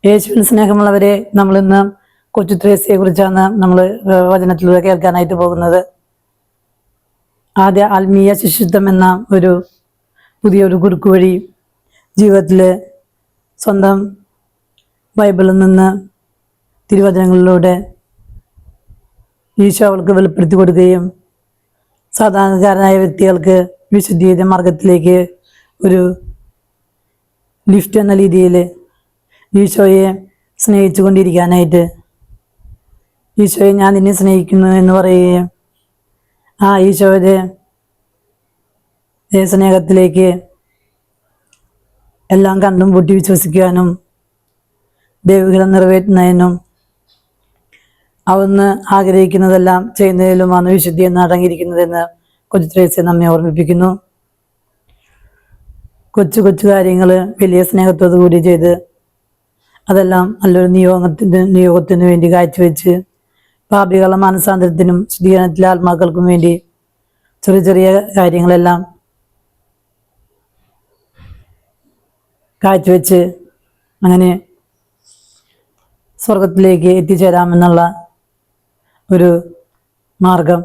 യേശുവിന് സ്നേഹമുള്ളവരെ, നമ്മളിന്ന് കൊച്ചു ത്രേസ്യയെ കുറിച്ചാണ് നമ്മൾ വചനത്തിലൂടെ കേൾക്കാനായിട്ട് പോകുന്നത്. ആദ്യ ആത്മീയ ശിശുത്വം എന്ന ഒരു പുതിയൊരു കുറുക്ക് വഴി ജീവിതത്തിൽ സ്വന്തം ബൈബിളിൽ നിന്ന് തിരുവചനങ്ങളിലൂടെ ഈശോ അവൾക്ക് വെളിപ്പെടുത്തി കൊടുക്കുകയും സാധാരണക്കാരനായ വ്യക്തികൾക്ക് വിശുദ്ധിയുടെ മാർഗത്തിലേക്ക് ഒരു ലിഫ്റ്റ് എന്ന രീതിയിൽ ഈശോയെ സ്നേഹിച്ചു കൊണ്ടിരിക്കാനായിട്ട്, ഈശോയെ ഞാൻ നിന്നെ സ്നേഹിക്കുന്നു എന്ന് പറയുകയും ആ ഈശോയുടെ സ്നേഹത്തിലേക്ക് എല്ലാം കണ്ടും പൂട്ടി വിശ്വസിക്കുവാനും ദൈവഹിതം നിറവേറ്റുന്നതിനും അവിടുന്ന് ആഗ്രഹിക്കുന്നതെല്ലാം ചെയ്യുന്നതിലുമാണ് വിശുദ്ധി എന്ന് അടങ്ങിയിരിക്കുന്നതെന്ന് കൊച്ചു ത്രേസ്യ നമ്മെ ഓർമ്മിപ്പിക്കുന്നു. കൊച്ചു കൊച്ചു കാര്യങ്ങൾ വലിയ സ്നേഹത്തോടു കൂടി ചെയ്ത് അതെല്ലാം നല്ലൊരു നിയോഗത്തിന് വേണ്ടി കാഴ്ചവെച്ച് പാപികളുടെ മാനസാന്തരത്തിനും ശുദ്ധീകരണത്തിലെ ആത്മാക്കൾക്കും വേണ്ടി ചെറിയ ചെറിയ കാര്യങ്ങളെല്ലാം കാഴ്ചവെച്ച് അങ്ങനെ സ്വർഗത്തിലേക്ക് എത്തിച്ചേരാമെന്നുള്ള ഒരു മാർഗം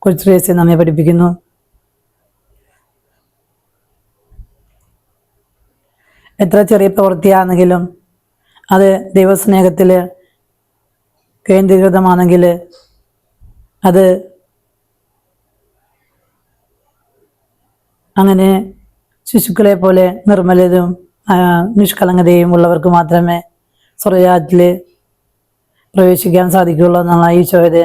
കൊച്ചു ത്രേസ്യ നമ്മെ പഠിപ്പിക്കുന്നു. എത്ര ചെറിയ പ്രവൃത്തിയാണെങ്കിലും അത് ദൈവസ്നേഹത്തിൽ കേന്ദ്രീകൃതമാണെങ്കിൽ അത് അങ്ങനെ ശിശുക്കളെ പോലെ നിർമ്മലരും നിഷ്കളങ്കതയും ഉള്ളവർക്ക് മാത്രമേ സ്വർഗ്ഗരാജ്യത്തിൽ പ്രവേശിക്കാൻ സാധിക്കുകയുള്ളൂ എന്നാണ് ഈശോയുടെ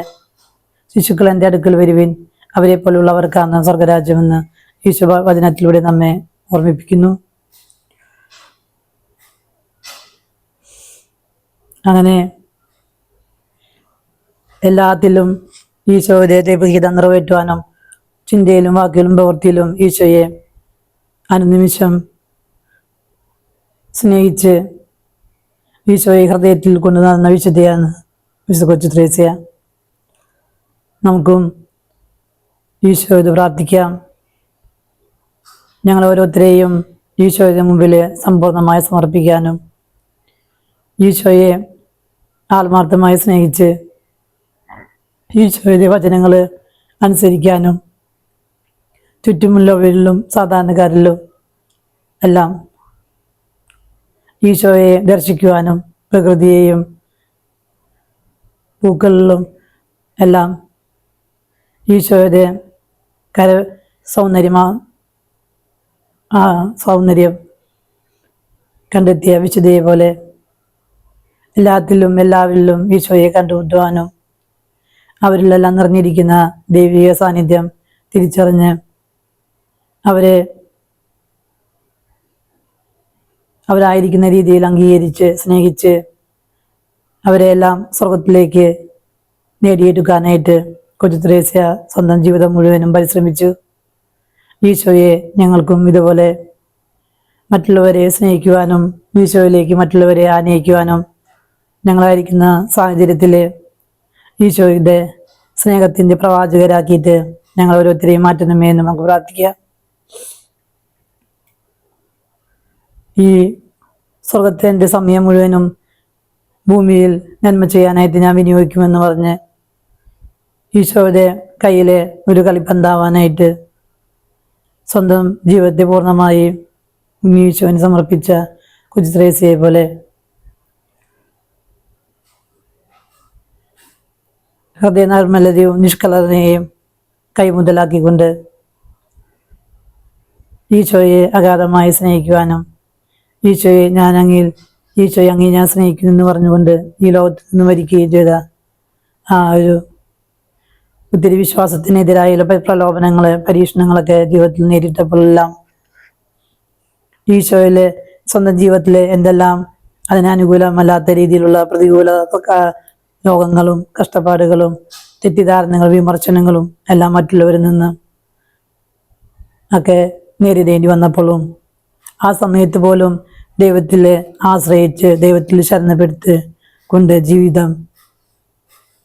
ശിശുക്കൾ എൻ്റെ അടുക്കൽ വരുവിൻ, അവരെ പോലുള്ളവർക്കാണ് സ്വർഗ്ഗരാജ്യമെന്ന് ഈശോ വചനത്തിലൂടെ നമ്മെ ഓർമ്മിപ്പിക്കുന്നു. അങ്ങനെ എല്ലാത്തിലും ഈശോയുടെ ദൈവഹിതം നിറവേറ്റുവാനും ചിന്തയിലും വാക്കിലും പ്രവൃത്തിയിലും ഈശോയെ അനുനിമിഷം സ്നേഹിച്ച് ഈശോയെ ഹൃദയത്തിൽ കൊണ്ടുനടന്ന വിശുദ്ധയാണ് വിശുദ്ധ കൊച്ചു ത്രേസ്യ. നമുക്കും ഈശോയോട് പ്രാർത്ഥിക്കാം. ഞങ്ങൾ ഓരോരുത്തരെയും ഈശോയുടെ മുമ്പിൽ സമ്പൂർണ്ണമായി സമർപ്പിക്കാനും ഈശോയെ ആത്മാർത്ഥമായി സ്നേഹിച്ച് ഈശോയുടെ വചനങ്ങൾ അനുസരിക്കാനും ചുറ്റുമുള്ളവരിലും സാധാരണക്കാരിലും എല്ലാം ഈശോയെ ദർശിക്കുവാനും പ്രകൃതിയെയും പൂക്കളിലും എല്ലാം ഈശോയുടെ സൗന്ദര്യം കണ്ടെത്തിയ വിശുദ്ധയെ പോലെ എല്ലാവരിലും ഈശോയെ കണ്ടുമുട്ടുവാനും അവരിലെല്ലാം നിറഞ്ഞിരിക്കുന്ന ദൈവിക സാന്നിധ്യം തിരിച്ചറിഞ്ഞ് അവരായിരിക്കുന്ന രീതിയിൽ അംഗീകരിച്ച് സ്നേഹിച്ച് അവരെല്ലാം സ്വർഗത്തിലേക്ക് നേടിയെടുക്കാനായിട്ട് കൊച്ചു ത്രേസ്യ സ്വന്തം ജീവിതം മുഴുവനും പരിശ്രമിച്ചു. ഈശോയെ ഞങ്ങൾക്കും ഇതുപോലെ മറ്റുള്ളവരെ സ്നേഹിക്കുവാനും ഈശോയിലേക്ക് മറ്റുള്ളവരെ ആനയിക്കുവാനും ഞങ്ങളായിരിക്കുന്ന സാഹചര്യത്തിൽ ഈശോയുടെ സ്നേഹത്തിൻ്റെ പ്രവാചകരാക്കിയിട്ട് ഞങ്ങൾ ഓരോരുത്തരെയും മാറ്റണമേ എന്ന് നമുക്ക് പ്രാർത്ഥിക്കാം. ഈ സ്വർഗത്തിൻ്റെ സമയം മുഴുവനും ഭൂമിയിൽ നന്മ ചെയ്യാനായിട്ട് ഞാൻ വിനിയോഗിക്കുമെന്ന് പറഞ്ഞ് ഈശോയുടെ കയ്യിലെ ഒരു കളിപ്പന്താവാനായിട്ട് സ്വന്തം ജീവിതത്തെ പൂർണ്ണമായി ഈശോന് സമർപ്പിച്ച കൊച്ചു ത്രേസ്യയെ പോലെ ഹൃദയ നിർമ്മലതയും നിഷ്കളങ്കതയും കൈമുതലാക്കിക്കൊണ്ട് ഈശോയെ അഗാധമായി സ്നേഹിക്കുവാനും ഈശോയെ അങ്ങേ ഞാൻ സ്നേഹിക്കുന്നു എന്ന് പറഞ്ഞുകൊണ്ട് ഈ ലോകത്ത് നിന്ന് മരിക്കുകയും ചെയ്ത ആ ഒരു ഒത്തിരി വിശ്വാസത്തിനെതിരായുള്ള പ്രലോഭനങ്ങൾ പരീക്ഷണങ്ങളൊക്കെ ജീവിതത്തിൽ നേരിട്ടപ്പോഴെല്ലാം ഈശോയിൽ സ്വന്തം ജീവിതത്തിൽ എന്തെല്ലാം അതിനനുകൂലമല്ലാത്ത രീതിയിലുള്ള പ്രതികൂല രോഗങ്ങളും കഷ്ടപ്പാടുകളും തെറ്റിദ്ധാരണകളും വിമർശനങ്ങളും എല്ലാം മറ്റുള്ളവരിൽ നിന്ന് ഒക്കെ നേരിടേണ്ടി വന്നപ്പോഴും ആ സമയത്ത് പോലും ദൈവത്തിൽ ആശ്രയിച്ച് ദൈവത്തിൽ ശരണപ്പെടുത്ത് കൊണ്ട് ജീവിതം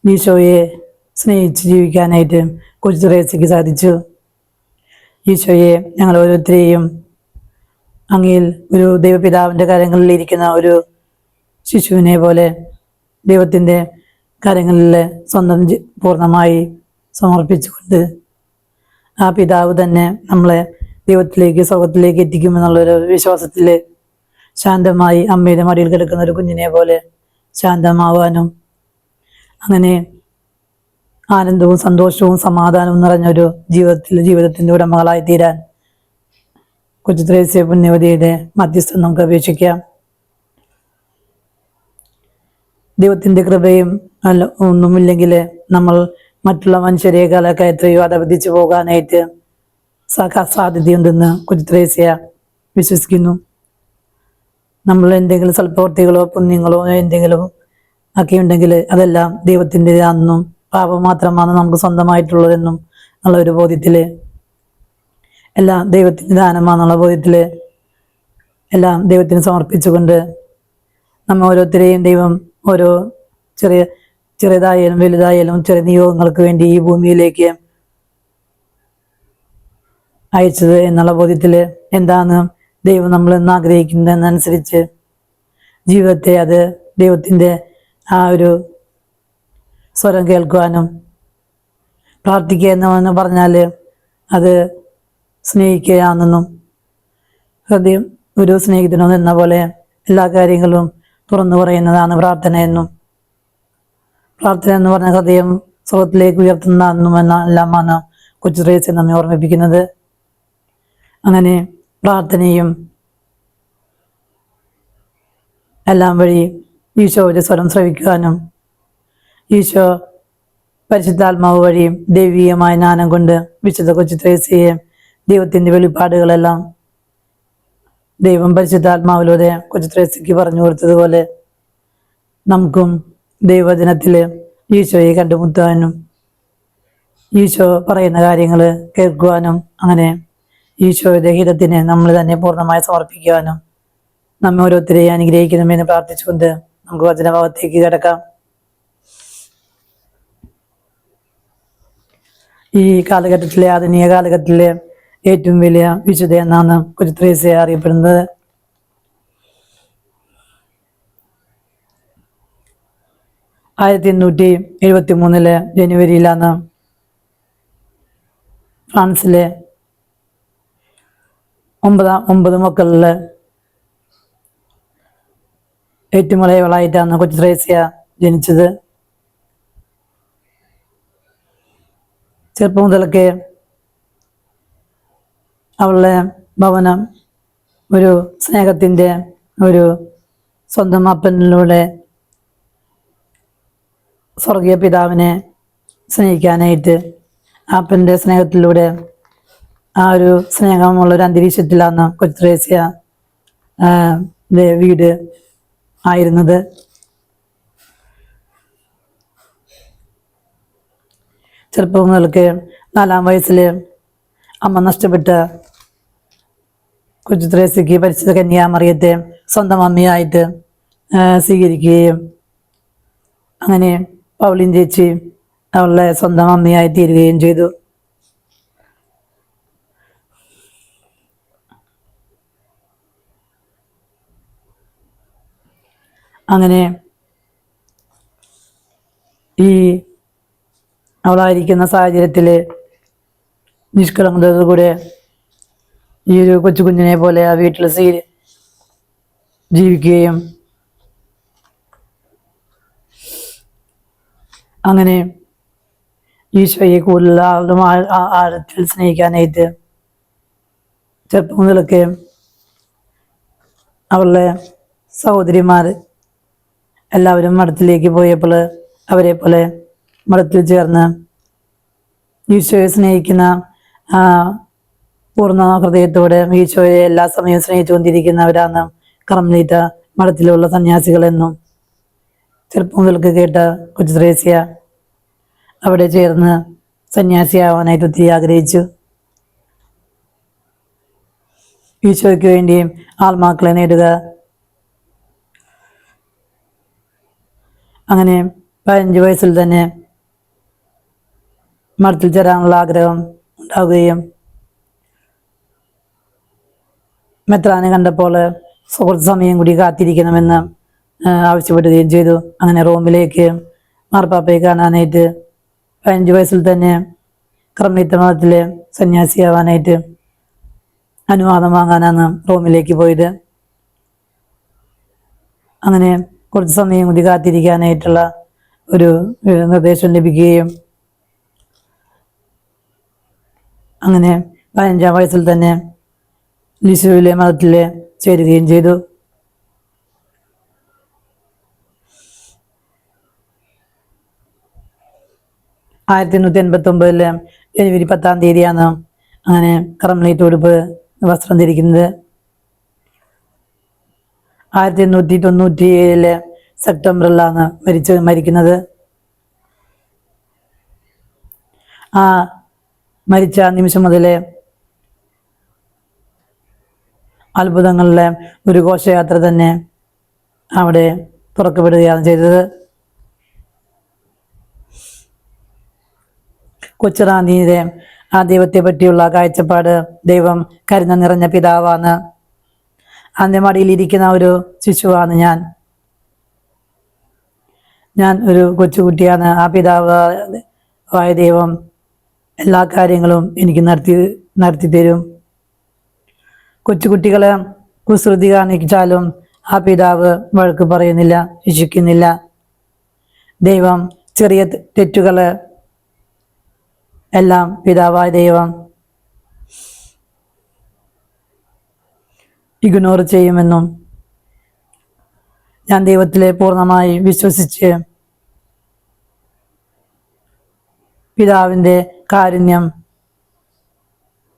ഈശോയെ സ്നേഹിച്ച് ജീവിക്കാനായിട്ട് കൊച്ചു ത്രേസ്യയ്ക്ക് സാധിച്ചു. ഈശോയെ ഞങ്ങൾ ഓരോരുത്തരെയും അങ്ങയിൽ ഒരു ദൈവപിതാവിൻ്റെ കാര്യങ്ങളിൽ ഇരിക്കുന്ന ഒരു ശിശുവിനെ പോലെ ദൈവത്തിൻ്റെ കരങ്ങളിൽ സ്വന്തം പൂർണ്ണമായി സമർപ്പിച്ചുകൊണ്ട് ആ പിതാവ് തന്നെ നമ്മളെ ദൈവത്തിലേക്ക് സ്വർഗത്തിലേക്ക് എത്തിക്കുമെന്നുള്ളൊരു വിശ്വാസത്തിൽ ശാന്തമായി അമ്മയുടെ മടിയിൽ കിടക്കുന്ന ഒരു കുഞ്ഞിനെ പോലെ ശാന്തമാവാനും അങ്ങനെ ആനന്ദവും സന്തോഷവും സമാധാനവും നിറഞ്ഞൊരു ജീവിതത്തിൻ്റെ ഉടമകളായി തീരാൻ കൊച്ചു ത്രേസ്യ പുണ്യവതിയുടെ മധ്യസ്ഥം നമുക്ക് അപേക്ഷിക്കാം. ദൈവത്തിൻ്റെ കൃപയും ഒന്നുമില്ലെങ്കിൽ നമ്മൾ മറ്റുള്ള മനുഷ്യരെക്കാളൊക്കെ എത്രയോ അധപതിച്ചു പോകാനായിട്ട് സാധ്യതയുണ്ടെന്ന് കൊച്ചു ത്രേസ്യ വിശ്വസിക്കുന്നു. നമ്മൾ എന്തെങ്കിലും സൽപ്രവർത്തികളോ പുണ്യങ്ങളോ എന്തെങ്കിലും ഒക്കെ ഉണ്ടെങ്കിൽ അതെല്ലാം ദൈവത്തിൻ്റെതാണെന്നും പാപം മാത്രമാണ് നമുക്ക് സ്വന്തമായിട്ടുള്ളതെന്നും ഉള്ള ഒരു ബോധ്യത്തിൽ, എല്ലാം ദൈവത്തിൻ്റെ ദാനമാണെന്നുള്ള ബോധ്യത്തിൽ എല്ലാം ദൈവത്തിന് സമർപ്പിച്ചുകൊണ്ട് നമ്മൾ ഓരോരുത്തരെയും ദൈവം ഓരോ ചെറിയതായാലും വലുതായാലും ചെറിയ നിയോഗങ്ങൾക്ക് വേണ്ടി ഈ ഭൂമിയിലേക്ക് അയച്ചത് എന്നുള്ള ബോധ്യത്തിൽ എന്താണ് ദൈവം നമ്മളെന്ന് ആഗ്രഹിക്കുന്നതെന്നനുസരിച്ച് ജീവിതത്തെ അത് ദൈവത്തിൻ്റെ ആ ഒരു സ്വരം കേൾക്കുവാനും പ്രാർത്ഥിക്കുക എന്ന് പറഞ്ഞാൽ അത് സ്നേഹിക്കുകയാണെന്നും ഹൃദയം ഒരു സ്നേഹിതനോ എന്ന പോലെ എല്ലാ കാര്യങ്ങളും തുറന്നു പറയുന്നതാണ് പ്രാർത്ഥന എന്നും പ്രാർത്ഥന എന്ന് പറഞ്ഞ ഹൃദയം സ്വർഗത്തിലേക്ക് ഉയർത്തുന്നതെന്നും എല്ലാമാണ് കൊച്ചു ത്രേസ്യ നമ്മെ ഓർമ്മിപ്പിക്കുന്നത്. അങ്ങനെ പ്രാർത്ഥനയും എല്ലാം വഴി ഈശോയുടെ സ്വരം ശ്രവിക്കുവാനും ഈശോ പരിശുദ്ധാത്മാവ് വഴിയും ദൈവീയമായ ജ്ഞാനം കൊണ്ട് വിശുദ്ധ കൊച്ചു ത്രേസ്യയെ ദൈവത്തിൻ്റെ വെളിപ്പാടുകളെല്ലാം ദൈവം പരിശുദ്ധാത്മാവിലൂടെ കൊച്ചു ത്രേസ്യയ്ക്ക് പറഞ്ഞു കൊടുത്തതുപോലെ നമുക്കും ദൈവവചനത്തിൽ ഈശോയെ കണ്ടുമുട്ടാനും ഈശോ പറയുന്ന കാര്യങ്ങൾ കേൾക്കുവാനും അങ്ങനെ ഈശോയുടെ ഹിതത്തിന് നമ്മൾ തന്നെ പൂർണ്ണമായി സമർപ്പിക്കുവാനും നമ്മെ ഓരോരുത്തരെയും അനുഗ്രഹിക്കണമെന്ന് പ്രാർത്ഥിച്ചുകൊണ്ട് നമുക്ക് വചനഭാഗത്തേക്ക് കിടക്കാം. ഈ കാലഘട്ടത്തിലെ ആധുനിക കാലഘട്ടത്തിലെ ഏറ്റവും വലിയ വിശുദ്ധ എന്നാണ് കൊച്ചു ത്രേസ്യ അറിയപ്പെടുന്നത്. 1873 ജനുവരിയിലാണ് ഫ്രാൻസിലെ 9 മക്കളിൽ ഏറ്റവും ഇളയവളായിട്ടാണ് കൊച്ചു ത്രേസ്യ ജനിച്ചത്. ചെറുപ്പം മുതലൊക്കെ അവളുടെ ഭവനം ഒരു സ്നേഹത്തിൻ്റെ ഒരു സ്വന്തം അപ്പനിലൂടെ സ്വർഗീയ പിതാവിനെ സ്നേഹിക്കാനായിട്ട് അപ്പൻ്റെ സ്നേഹത്തിലൂടെ ആ ഒരു സ്നേഹമുള്ളൊരു അന്തരീക്ഷത്തിലാണ് കൊച്ചു ത്രേസ്യ വീട് ആയിരുന്നത്. ചെറുപ്പം മുതൽക്ക് 4-ാം വയസ്സിൽ അമ്മ നഷ്ടപ്പെട്ട കൊച്ചു ത്രേസ്യയ്ക്ക് പരിശുദ്ധ കന്യാമറിയത്തെ സ്വന്തം അമ്മയായിട്ട് സ്വീകരിക്കുകയും അങ്ങനെ പൗലിൻ ചേച്ചി അവളുടെ സ്വന്തം അമ്മയായി തീരുകയും ചെയ്തു. അങ്ങനെ ഈ അവളായിരിക്കുന്ന സാഹചര്യത്തിൽ നിഷ്കളങ്കതയോടുകൂടെ ഈ ഒരു കൊച്ചു കുഞ്ഞിനെ പോലെ ആ വീട്ടിൽ ജീവിക്കുകയും അങ്ങനെ ഈശോയെ കൂടുതൽ ആഴത്തിൽ സ്നേഹിക്കാനായിട്ട് ചെറുപ്പം മുതലൊക്കെ അവളുടെ സഹോദരിമാർ എല്ലാവരും മഠത്തിലേക്ക് പോയപ്പോൾ അവരെ പോലെ മഠത്തിൽ ചേർന്ന് ഈശോയെ സ്നേഹിക്കുന്ന പൂർണ്ണ ഹൃദയത്തോടെ ഈശോയെ എല്ലാ സമയവും സ്നേഹിച്ചുകൊണ്ടിരിക്കുന്നവരാണ് കർമ്മലീത്ത മഠത്തിലുള്ള സന്യാസികളെന്നും ചെറുപ്പം മുതൽക്ക് കേട്ട കൊച്ചു ത്രേസ്യ അവിടെ ചേർന്ന് സന്യാസിയാവാനായിട്ട് ഒത്തിരി ആഗ്രഹിച്ചു. ഈശോയ്ക്ക് വേണ്ടി ആത്മാക്കളെ നേടുക. അങ്ങനെ 15 വയസ്സിൽ തന്നെ മഠത്തിൽ ചേരാനുള്ള ആഗ്രഹം ഉണ്ടാവുകയും മെത്രാനെ കണ്ടപ്പോൾ സുഹൃത്ത് സമയം കൂടി കാത്തിരിക്കണമെന്ന് ആവശ്യപ്പെടുകയും ചെയ്തു. അങ്ങനെ റോമിലേക്ക് മാർപ്പാപ്പയെ കാണാനായിട്ട് 15 വയസ്സിൽ തന്നെ കർമ്മീത്ത മതത്തിലെ സന്യാസിയാവാനായിട്ട് അനുവാദം വാങ്ങാനാണ് റോമിലേക്ക് പോയത്. അങ്ങനെ കുറച്ച് സമയം കൂടി കാത്തിരിക്കാനായിട്ടുള്ള ഒരു നിർദ്ദേശം ലഭിക്കുകയും അങ്ങനെ 15-ാം വയസ്സിൽ തന്നെ ലിശുവിലെ മതത്തിൽ ചേരുകയും ചെയ്തു. ആയിരത്തി 1889 ജനുവരി 10-ാം തീയതിയാണ് അങ്ങനെ കർമ്മലൈറ്റ് ഉടുപ്പ് വസ്ത്രം ധരിക്കുന്നത്. 1897 സെപ്റ്റംബറിലാണ് മരിക്കുന്നത്. ആ മരിച്ച നിമിഷം മുതലേ അത്ഭുതങ്ങളിലെ ഒരു ഘോഷയാത്ര തന്നെ അവിടെ തുറക്കപ്പെടുകയാണ് ചെയ്തത്. കൊച്ചുറാന്നിയുടെ ആ ദൈവത്തെ പറ്റിയുള്ള കാഴ്ചപ്പാട്, ദൈവം കരുണ നിറഞ്ഞ പിതാവാണ്, അന്യമടിയിലിരിക്കുന്ന ഒരു ശിശുവാണ് ഞാൻ ഒരു കൊച്ചുകുട്ടിയാണ്, ആ പിതാവായ ദൈവം എല്ലാ കാര്യങ്ങളും എനിക്ക് നടത്തി തരും. കൊച്ചുകുട്ടികളെ കുസൃതി കാണിച്ചാലും ആ പിതാവ് വഴക്ക് പറയുന്നില്ല, ശിക്ഷിക്കുന്നില്ല. ദൈവം ചെറിയ തെറ്റുകള് എല്ലാം പിതാവായ ദൈവം ഇഗ്നോർ ചെയ്യുമെന്നും ഞാൻ ദൈവത്തിലെ പൂർണ്ണമായി വിശ്വസിച്ച് പിതാവിൻ്റെ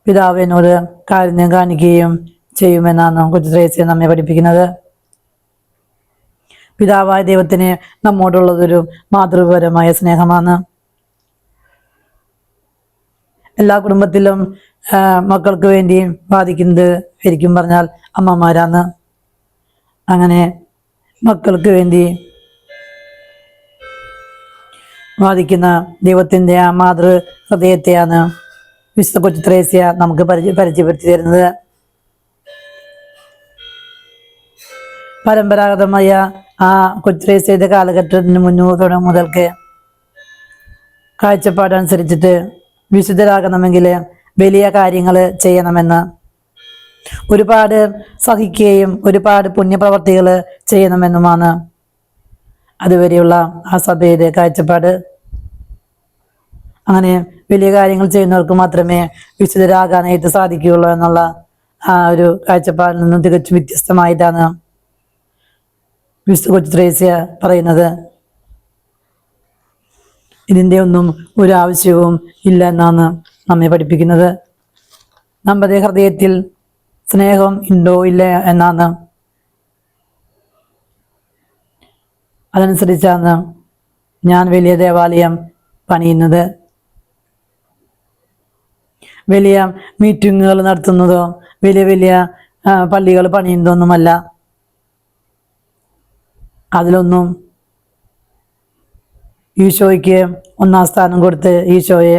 പിതാവിനോട് കാരുണ്യം കാണിക്കുകയും ചെയ്യുമെന്നാണ് കൊച്ചു ത്രേസ്യ നമ്മെ പഠിപ്പിക്കുന്നത്. പിതാവായ ദൈവത്തിന് നമ്മോടുള്ളതൊരു മാതൃപരമായ സ്നേഹമാണ്. എല്ലാ കുടുംബത്തിലും മക്കൾക്ക് വേണ്ടി വാദിക്കുന്നത് ശരിക്കും പറഞ്ഞാൽ അമ്മമാരാണ്. അങ്ങനെ മക്കൾക്ക് വേണ്ടി വാദിക്കുന്ന ദൈവത്തിൻ്റെ ആ മാതൃ ഹൃദയത്തെയാണ് വിശുദ്ധ കൊച്ചു ത്രേസ്യ നമുക്ക് പരിചയപ്പെടുത്തി തരുന്നത്. പരമ്പരാഗതമായ ആ കൊച്ചു ത്രേസ്യയുടെ കാലഘട്ടത്തിന് മുതൽക്ക് കാഴ്ചപ്പാടനുസരിച്ചിട്ട് വിശുദ്ധരാകണമെങ്കിൽ വലിയ കാര്യങ്ങൾ ചെയ്യണമെന്ന്, ഒരുപാട് സഹിക്കുകയും ഒരുപാട് പുണ്യപ്രവർത്തികൾ ചെയ്യണമെന്നുമാണ് അതുവരെയുള്ള ആ സഭയുടെ കാഴ്ചപ്പാട്. അങ്ങനെ വലിയ കാര്യങ്ങൾ ചെയ്യുന്നവർക്ക് മാത്രമേ വിശുദ്ധരാകാനായിട്ട് സാധിക്കുകയുള്ളൂ എന്നുള്ള ആ ഒരു കാഴ്ചപ്പാടിൽ നിന്നും തികച്ചും വ്യത്യസ്തമായിട്ടാണ് വിശുദ്ധ കൊച്ചു ത്രേസ്യ പറയുന്നത്. ഇതിൻ്റെ ഒന്നും ഒരു ആവശ്യവും ഇല്ല എന്നാണ് നമ്മെ പഠിപ്പിക്കുന്നത്. നമ്മുടെ ഹൃദയത്തിൽ സ്നേഹം ഉണ്ടോ ഇല്ല എന്നാണ്. അതനുസരിച്ചാണ് ഞാൻ വലിയ ദേവാലയം പണിയുന്നത്. വലിയ മീറ്റിങ്ങുകൾ നടത്തുന്നതോ വലിയ വലിയ പള്ളികൾ പണിയുന്നതൊന്നുമല്ല. അതിലൊന്നും ഈശോയ്ക്ക് ഒന്നാം സ്ഥാനം കൊടുത്ത് ഈശോയെ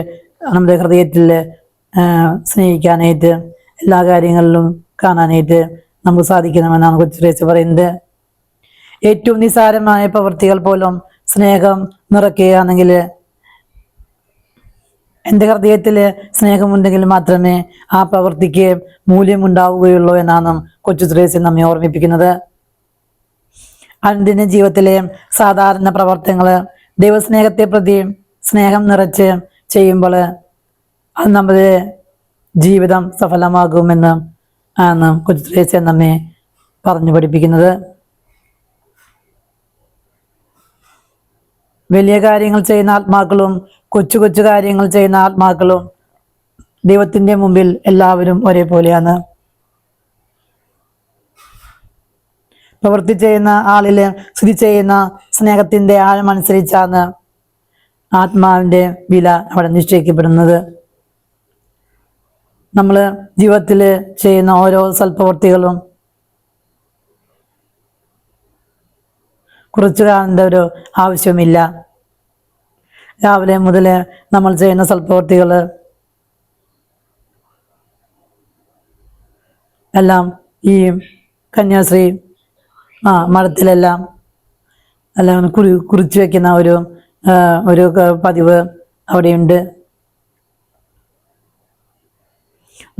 നമ്മുടെ ഹൃദയത്തിൽ സ്നേഹിക്കാനായിട്ട് എല്ലാ കാര്യങ്ങളിലും കാണാനായിട്ട് നമുക്ക് സാധിക്കണമെന്നാണ് കൊച്ചു ത്രേസ്യ പറയുന്നത്. ഏറ്റവും നിസ്സാരമായ പ്രവൃത്തികൾ പോലും സ്നേഹം നിറയ്ക്കുകയാണെങ്കിൽ, എൻ്റെ ഹൃദയത്തിൽ സ്നേഹമുണ്ടെങ്കിൽ മാത്രമേ ആ പ്രവൃത്തിക്ക് മൂല്യമുണ്ടാവുകയുള്ളൂ എന്നാണ് കൊച്ചു ത്രേസ്യ നമ്മെ ഓർമ്മിപ്പിക്കുന്നത്. അനുദിന ജീവിതത്തിലെ സാധാരണ പ്രവർത്തനങ്ങൾ ദൈവസ്നേഹത്തെ പ്രതി സ്നേഹം നിറച്ച് ചെയ്യുമ്പോൾ അത് നമ്മുടെ ജീവിതം സഫലമാകുമെന്ന് ആണ് കൊച്ചു ത്രേസ്യ നമ്മെ പറഞ്ഞു പഠിപ്പിക്കുന്നത്. വലിയ കാര്യങ്ങൾ ചെയ്യുന്ന ആത്മാക്കളും കൊച്ചു കൊച്ചു കാര്യങ്ങൾ ചെയ്യുന്ന ആത്മാക്കളും ദൈവത്തിൻ്റെ മുമ്പിൽ എല്ലാവരും ഒരേപോലെയാണ്. പ്രവൃത്തി ചെയ്യുന്ന ആളില് സ്ഥിതി ചെയ്യുന്ന സ്നേഹത്തിൻ്റെ ആഴമനുസരിച്ചാണ് ആത്മാവിൻ്റെ വില അവിടെ നിശ്ചയിക്കപ്പെടുന്നത്. നമ്മൾ ജീവിതത്തിൽ ചെയ്യുന്ന ഓരോ സൽപ്രവൃത്തികളും കുറിച്ച് കാണേണ്ട ഒരു ആവശ്യമില്ല. രാവിലെ മുതൽ നമ്മൾ ചെയ്യുന്ന സൽപ്രവൃത്തികൾ എല്ലാം ഈ കന്യാശ്രീ മഠത്തിലെല്ലാം എല്ലാം കുറിച്ച് വെക്കുന്ന ഒരു പതിവ് അവിടെയുണ്ട്.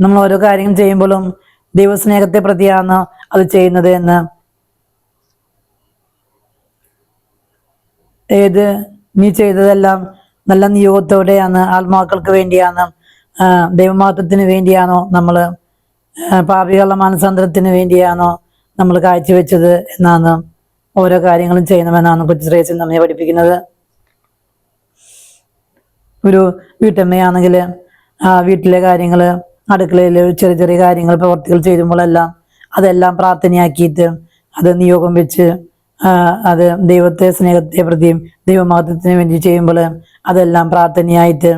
നമ്മൾ ഓരോ കാര്യം ചെയ്യുമ്പോഴും ദൈവസ്നേഹത്തെ പ്രതിയാണ് അത് ചെയ്യുന്നത് എന്ന്, നീ ചെയ്തതെല്ലാം നല്ല നിയോഗത്തോടെയാണ്, ആത്മാക്കൾക്ക് വേണ്ടിയാണ്, ദൈവമാത്രത്തിന് വേണ്ടിയാണോ നമ്മൾ, പാപികളുടെ മാനസാന്തരത്തിന് വേണ്ടിയാണോ നമ്മൾ കാഴ്ചവെച്ചത് എന്നാണ് ഓരോ കാര്യങ്ങളും ചെയ്യണമെന്നാണ് കൊച്ചുത്രേസ്യ നമ്മെ പഠിപ്പിക്കുന്നത്. ഒരു വീട്ടമ്മയാണെങ്കിൽ വീട്ടിലെ കാര്യങ്ങൾ, അടുക്കളയിൽ ചെറിയ ചെറിയ കാര്യങ്ങൾ, പ്രവർത്തികൾ ചെയ്യുമ്പോഴെല്ലാം അതെല്ലാം പ്രാർത്ഥനയാക്കിയിട്ട് അത് നിയോഗം വെച്ച് അത് ദൈവത്തെ സ്നേഹത്തെ പ്രതിയും ദൈവമാത്രത്തിന് വേണ്ടി ചെയ്യുമ്പോൾ അതെല്ലാം പ്രാർത്ഥനയായിട്ട്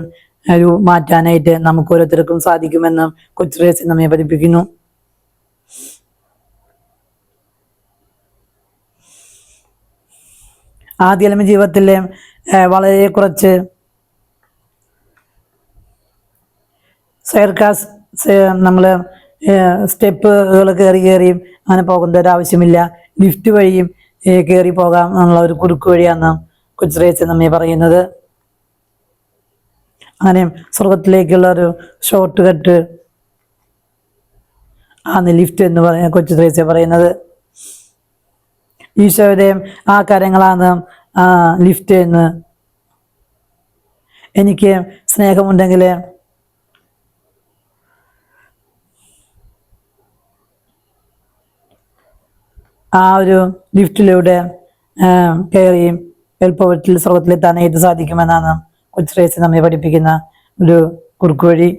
മാറ്റാനായിട്ട് നമുക്ക് ഓരോരുത്തർക്കും സാധിക്കുമെന്ന് കൊച്ചുത്രേസ്യ നമ്മെ പഠിപ്പിക്കുന്നു. ആദ്യ ജീവിതത്തിലെ വളരെ കുറച്ച് നമ്മൾ സ്റ്റെപ്പുകൾ കയറി അങ്ങനെ പോകേണ്ട ഒരു ആവശ്യമില്ല. ലിഫ്റ്റ് വഴിയും കയറി പോകാം എന്നുള്ള ഒരു കുറുക്ക് വഴിയാണ് കൊച്ചുത്രേസ്യ നമ്മെ പറയുന്നത്. അങ്ങനെ സ്വർഗത്തിലേക്കുള്ള ഒരു ഷോർട്ട് കട്ട് ആണ് ലിഫ്റ്റ് എന്ന് കൊച്ചുത്രേസ്യ പറയുന്നത്. ഈശോയുടെ ആ കരങ്ങളാണ് ലിഫ്റ്റ് എന്ന്. എനിക്ക് സ്നേഹമുണ്ടെങ്കിൽ ആ ഒരു ലിഫ്റ്റിലൂടെ കയറി എളുപ്പത്തിൽ സ്വർഗത്തിലെത്താനായിട്ട് സാധിക്കുമെന്നാണ് കൊച്ചുത്രേസ്യ നമ്മെ പഠിപ്പിക്കുന്ന ഒരു കുറുക്കുവഴി.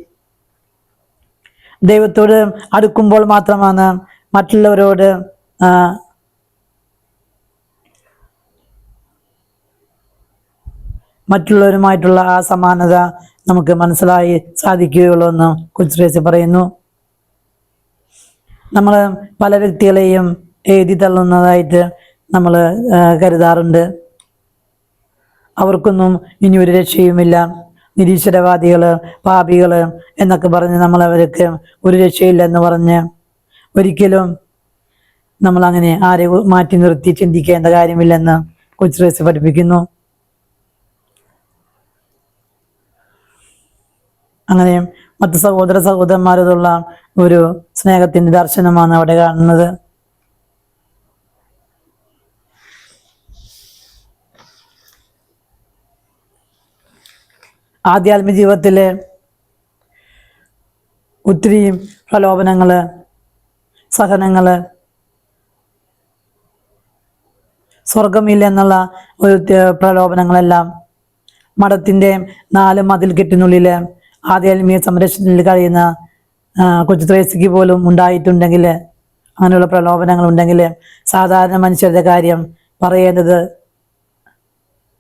ദൈവത്തോട് അടുക്കുമ്പോൾ മാത്രമാണ് മറ്റുള്ളവരോട് മറ്റുള്ളവരുമായിട്ടുള്ള ആ സമാനത നമുക്ക് മനസ്സിലായി സാധിക്കുകയുള്ളൂ എന്ന് കൊച്ചുത്രേസ്യ പറയുന്നു. നമ്മൾ പല വ്യക്തികളെയും എഴുതി തള്ളുന്നതായിട്ട് നമ്മൾ കരുതാറുണ്ട്. അവർക്കൊന്നും ഇനി ഒരു രക്ഷയുമില്ല, നിരീശ്വരവാദികൾ, പാപികൾ എന്നൊക്കെ പറഞ്ഞ് അവർക്ക് ഒരു രക്ഷയില്ലെന്ന് പറഞ്ഞ് ഒരിക്കലും നമ്മളങ്ങനെ ആരെ മാറ്റി നിർത്തി ചിന്തിക്കേണ്ട കാര്യമില്ലെന്ന് കൊച്ചുത്രേസ്യ പഠിപ്പിക്കുന്നു. അങ്ങനെ മറ്റ് സഹോദരന്മാരോടുള്ള ഒരു സ്നേഹത്തിന്റെ ദർശനമാണ് അവിടെ കാണുന്നത്. ആധ്യാത്മിക ജീവിതത്തിലെ ഒത്തിരി പ്രലോഭനങ്ങള്, സഹനങ്ങള്, സ്വർഗമില്ല എന്നുള്ള ഒരു പ്രലോഭനങ്ങളെല്ലാം മഠത്തിന്റെ 4 മതിൽ കെട്ടിനുള്ളില് ആധ്യാത്മിക സംരക്ഷണത്തിൽ കഴിയുന്ന കൊച്ചുത്രേസ്യക്ക് പോലും ഉണ്ടായിട്ടുണ്ടെങ്കിൽ, അങ്ങനെയുള്ള പ്രലോഭനങ്ങൾ ഉണ്ടെങ്കിൽ സാധാരണ മനുഷ്യരുടെ കാര്യം പറയേണ്ടത്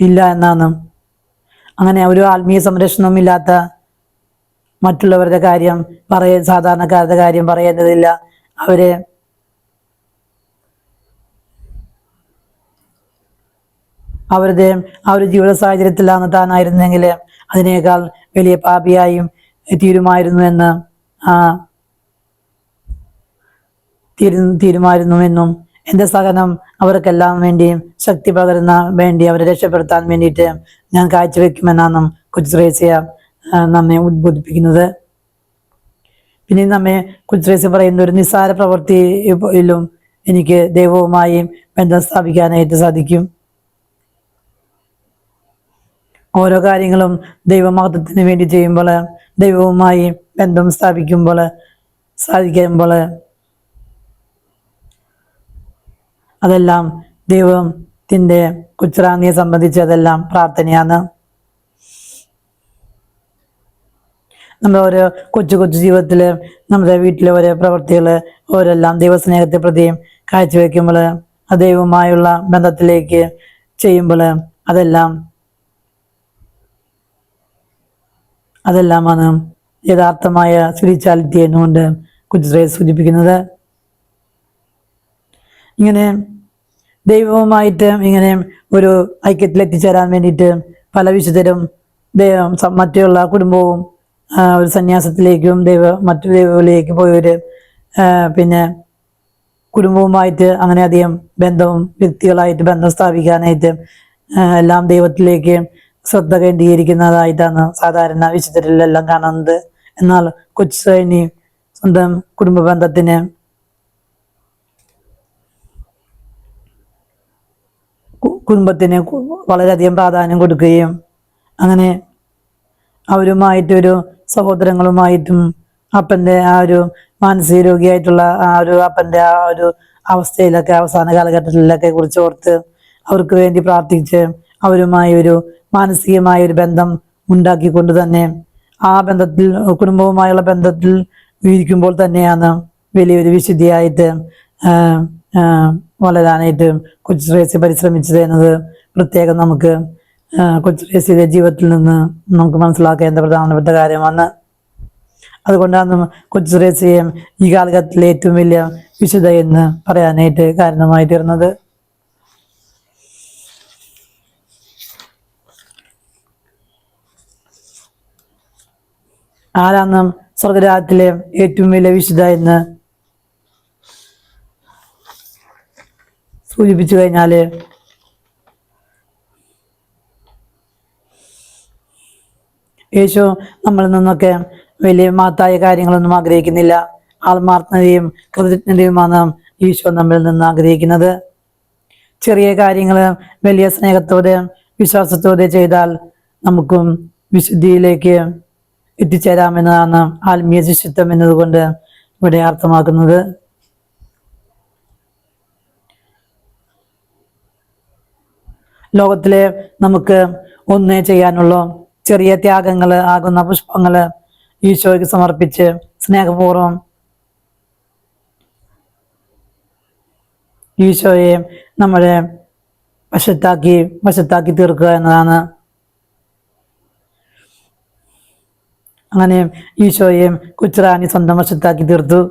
ഇല്ല എന്നാണ്. അങ്ങനെ ഒരു ആത്മീയ സംരക്ഷണവും ഇല്ലാത്ത മറ്റുള്ളവരുടെ കാര്യം സാധാരണക്കാരുടെ കാര്യം പറയേണ്ടതില്ല. അവരുടെ ആ ഒരു ജീവിത സാഹചര്യത്തിലാണ് താനായിരുന്നെങ്കിൽ അതിനേക്കാൾ വലിയ പാപിയായും തീരുമായിരുന്നുവെന്നും എൻ്റെ സഹനം അവർക്കെല്ലാം വേണ്ടിയും ശക്തി പകരുന്ന വേണ്ടി അവരെ രക്ഷപ്പെടുത്താൻ വേണ്ടിയിട്ട് ഞാൻ കാഴ്ചവെക്കുമെന്നാണ് കൊച്ചുത്രേസ്യ നമ്മെ ഉദ്ബോധിപ്പിക്കുന്നത്. പിന്നെ നമ്മെ കൊച്ചുത്രേസ്യ പറയുന്ന ഒരു നിസ്സാര പ്രവൃത്തിയിലും എനിക്ക് ദൈവവുമായി ബന്ധം സ്ഥാപിക്കാനായിട്ട് സാധിക്കും. ഓരോ കാര്യങ്ങളും ദൈവമഹത്വത്തിന് വേണ്ടി ചെയ്യുമ്പോൾ, ദൈവവുമായി ബന്ധം സാധിക്കുമ്പോൾ അതെല്ലാം ദൈവത്തിൻ്റെ കൊച്ചുറാണിയെ സംബന്ധിച്ച് അതെല്ലാം പ്രാർത്ഥനയാണ്. നമ്മുടെ ഓരോ കൊച്ചു ജീവിതത്തിൽ നമ്മുടെ വീട്ടിലെ ഓരോ പ്രവൃത്തികൾ ഓരെല്ലാം ദൈവസ്നേഹത്തെ പ്രതിയും കാഴ്ചവെക്കുമ്പോൾ, ദൈവവുമായുള്ള ബന്ധത്തിലേക്ക് ചെയ്യുമ്പോൾ അതെല്ലാമാണ് യഥാർത്ഥമായ സ്പിരിച്വാലിറ്റി എന്നുകൊണ്ട് കൊച്ചുത്രേസ്യ സൂചിപ്പിക്കുന്നത്. ഇങ്ങനെ ദൈവവുമായിട്ട് ഇങ്ങനെ ഒരു ഐക്യത്തിൽ എത്തിച്ചേരാൻ വേണ്ടിയിട്ട് പല വിശുദ്ധരും മറ്റുള്ള കുടുംബവും ഒരു സന്യാസത്തിലേക്കും മറ്റു ദൈവങ്ങളിലേക്ക് പോയവര് പിന്നെ കുടുംബവുമായിട്ട് അങ്ങനെ അധികം ബന്ധവും വ്യക്തികളായിട്ട് ബന്ധം സ്ഥാപിക്കാനായിട്ട് എല്ലാം ദൈവത്തിലേക്ക് ശ്രദ്ധ കേന്ദ്രീകരിക്കുന്നതായിട്ടാണ് സാധാരണ വിശുദ്ധരിലെല്ലാം കാണുന്നത്. എന്നാൽ കൊച്ചു ശ്രേണി സ്വന്തം കുടുംബ ബന്ധത്തിന് കുടുംബത്തിന് വളരെയധികം പ്രാധാന്യം കൊടുക്കുകയും അങ്ങനെ അവരുമായിട്ടൊരു സഹോദരങ്ങളുമായിട്ടും അപ്പൻ്റെ ആ ഒരു മാനസിക രോഗിയായിട്ടുള്ള ആ ഒരു അപ്പൻ്റെ ആ ഒരു അവസ്ഥയിലൊക്കെ അവസാന കാലഘട്ടത്തിലൊക്കെ കുറിച്ച് ഓർത്ത് അവർക്ക് വേണ്ടി പ്രാർത്ഥിച്ച് അവരുമായി ഒരു മാനസികമായ ഒരു ബന്ധം ഉണ്ടാക്കിക്കൊണ്ട് തന്നെ ആ ബന്ധത്തിൽ കുടുംബവുമായുള്ള ബന്ധത്തിൽ ഇരിക്കുമ്പോൾ തന്നെയാണ് വലിയൊരു വിശുദ്ധിയായിട്ട് വളരാനായിട്ട് കൊച്ചു ത്രേസ്യ പരിശ്രമിച്ചത് എന്നത് പ്രത്യേകം നമുക്ക് കൊച്ചു ത്രേസ്യയുടെ ജീവിതത്തിൽ നിന്ന് നമുക്ക് മനസ്സിലാക്കേണ്ട പ്രധാനപ്പെട്ട കാര്യമാണ്. അതുകൊണ്ടാണ് കൊച്ചു ത്രേസ്യയെ ഈ കാലഘട്ടത്തിലെ ഏറ്റവും വലിയ വിശുദ്ധ എന്ന് പറയാനായിട്ട് കാരണമായി തീർന്നത്. ആരാണ് സ്വർഗരാജ്യത്തിലെ ഏറ്റവും വലിയ വിശുദ്ധ എന്ന് സൂചിപ്പിച്ചു കഴിഞ്ഞാല് യേശു നമ്മളിൽ നിന്നൊക്കെ വലിയ മഹത്തായ കാര്യങ്ങളൊന്നും ആഗ്രഹിക്കുന്നില്ല. ആത്മാർത്ഥതയും കൃതജ്ഞതയുമാണ് ഈശോ നമ്മളിൽ നിന്ന് ആഗ്രഹിക്കുന്നത്. ചെറിയ കാര്യങ്ങൾ വലിയ സ്നേഹത്തോടെ വിശ്വാസത്തോടെ ചെയ്താൽ നമുക്കും വിശുദ്ധിയിലേക്ക് എത്തിച്ചേരാമെന്നതാണ് ആത്മീയ ശിഷ്യത്വം എന്നതുകൊണ്ട് ഇവിടെ അർത്ഥമാക്കുന്നത്. ലോകത്തിലെ നമുക്ക് ഒന്നേ ചെയ്യാനുള്ളൂ. ചെറിയ ത്യാഗങ്ങൾ ആകുന്ന പുഷ്പങ്ങൾ ഈശോയ്ക്ക് സമർപ്പിച്ച് സ്നേഹപൂർവ്വം ഈശോയെ നമ്മളെ വശത്താക്കി തീർക്കുക എന്നതാണ്. അങ്ങനെ ഈശോയെ കൊച്ചുറാണി സ്വന്തം വശത്താക്കി തീർത്തു.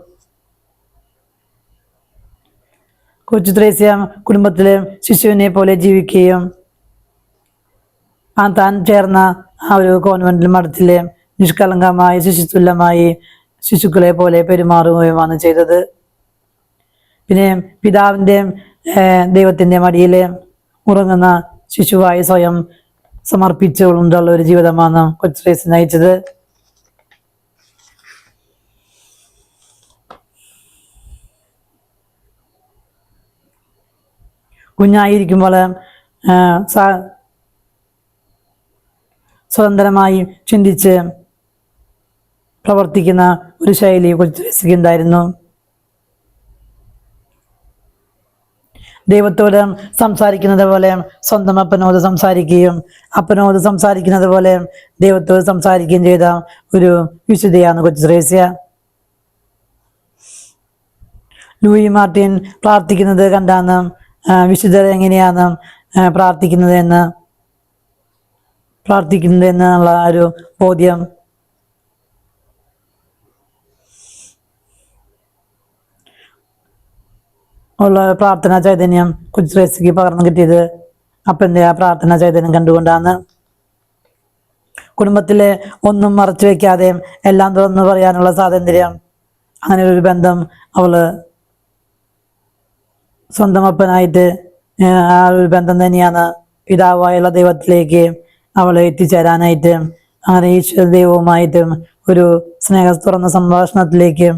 കൊച്ചു ത്രേസ്യ കുടുംബത്തിലെ ശിശുവിനെ പോലെ ജീവിക്കുകയും താൻ ചേർന്ന ആ ഒരു കോൺവെന്റിൽ മഠത്തിലെ നിഷ്കളങ്കമായി ശിശുതുല്യമായി ശിശുക്കളെ പോലെ പെരുമാറുകയുമാണ് ചെയ്തത്. പിന്നെ പിതാവിൻ്റെ ദൈവത്തിൻ്റെ മടിയിൽ ഉറങ്ങുന്ന ശിശുവായി സ്വയം സമർപ്പിച്ചുകൊണ്ടുള്ള ഒരു ജീവിതമാണ് കൊച്ചു ത്രേസ്യ നയിച്ചത്. കുഞ്ഞായിരിക്കുമ്പോൾ സ്വതന്ത്രമായി ചിന്തിച്ച് പ്രവർത്തിക്കുന്ന ഒരു ശൈലി കൊച്ചു ത്രേസ്യയ്ക്ക് ഉണ്ടായിരുന്നു. ദൈവത്തോട് സംസാരിക്കുന്നത് പോലെ സ്വന്തം അപ്പനോട് സംസാരിക്കുകയും അപ്പനോട് സംസാരിക്കുന്നത് പോലെ ദൈവത്തോട് സംസാരിക്കുകയും ചെയ്ത ഒരു വിശുദ്ധയാണ് കൊച്ചു ത്രേസ്യ. ലൂയി മാർട്ടിൻ പ്രാർത്ഥിക്കുന്നത് കണ്ടാണ് വിശുദ്ധർ എങ്ങനെയാണ് പ്രാർത്ഥിക്കുന്നത് എന്നുള്ള ഒരു ബോധ്യം ഉള്ള പ്രാർത്ഥനാ ചൈതന്യം കൊച്ചു ത്രേസ്യയ്ക്ക് പകർന്നു കിട്ടിയത് അപ്പൻ്റെ ആ പ്രാർത്ഥനാ ചൈതന്യം കണ്ടുകൊണ്ടാണ്. കുടുംബത്തിലെ ഒന്നും മറച്ചു വെക്കാതെ എല്ലാം തുറന്നു പറയാനുള്ള സ്വാതന്ത്ര്യം, അങ്ങനെ ഒരു ബന്ധം അവള് സ്വന്തം അപ്പനായിട്ട് ആ ഒരു ബന്ധം തന്നെയാണ് പിതാവായുള്ള ദൈവത്തിലേക്ക് അവളെ എത്തിച്ചേരാനായിട്ട് അങ്ങനെ ഈശ്വര ദൈവവുമായിട്ടും ഒരു തുറന്ന സംഭാഷണത്തിലേക്ക്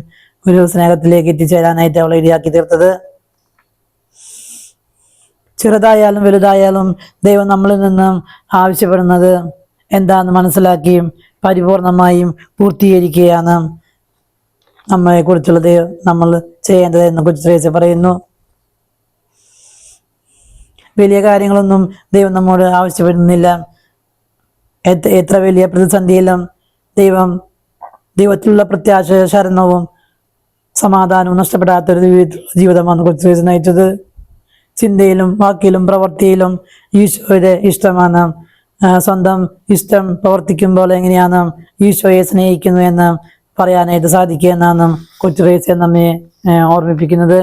ഒരു സ്നേഹത്തിലേക്ക് എത്തിച്ചേരാനായിട്ട് അവളെ ഇടയാക്കി തീർത്തത്. ചെറുതായാലും വലുതായാലും ദൈവം നമ്മളിൽ നിന്നും ആവശ്യപ്പെടുന്നത് എന്താണെന്ന് മനസ്സിലാക്കിയും പരിപൂർണമായും പൂർത്തീകരിക്കുകയാണ് നമ്മളെ കുറിച്ചുള്ളത് നമ്മൾ ചെയ്യേണ്ടത് എന്ന് കൊച്ചു ത്രേസ്യ പറയുന്നു. വലിയ കാര്യങ്ങളൊന്നും ദൈവം നമ്മോട് ആവശ്യപ്പെടുന്നില്ല. എത്ര വലിയ പ്രതിസന്ധിയിലും ദൈവത്തിലുള്ള പ്രത്യാശ, ശരണവും സമാധാനവും നഷ്ടപ്പെടാത്തൊരു ജീവിതമാണ് കൊച്ചു ത്രേസ്യ നയിച്ചത്. ചിന്തയിലും വാക്കിലും പ്രവൃത്തിയിലും ഈശോയുടെ ഇഷ്ടമാണ്. സ്വന്തം ഇഷ്ടം പ്രവർത്തിക്കുമ്പോൾ എങ്ങനെയാണ് ഈശോയെ സ്നേഹിക്കുന്നു എന്ന് പറയാനായിട്ട് സാധിക്കുക എന്നാണ് കൊച്ചു ത്രേസ്യ നമ്മെ ഓർമ്മിപ്പിക്കുന്നത്.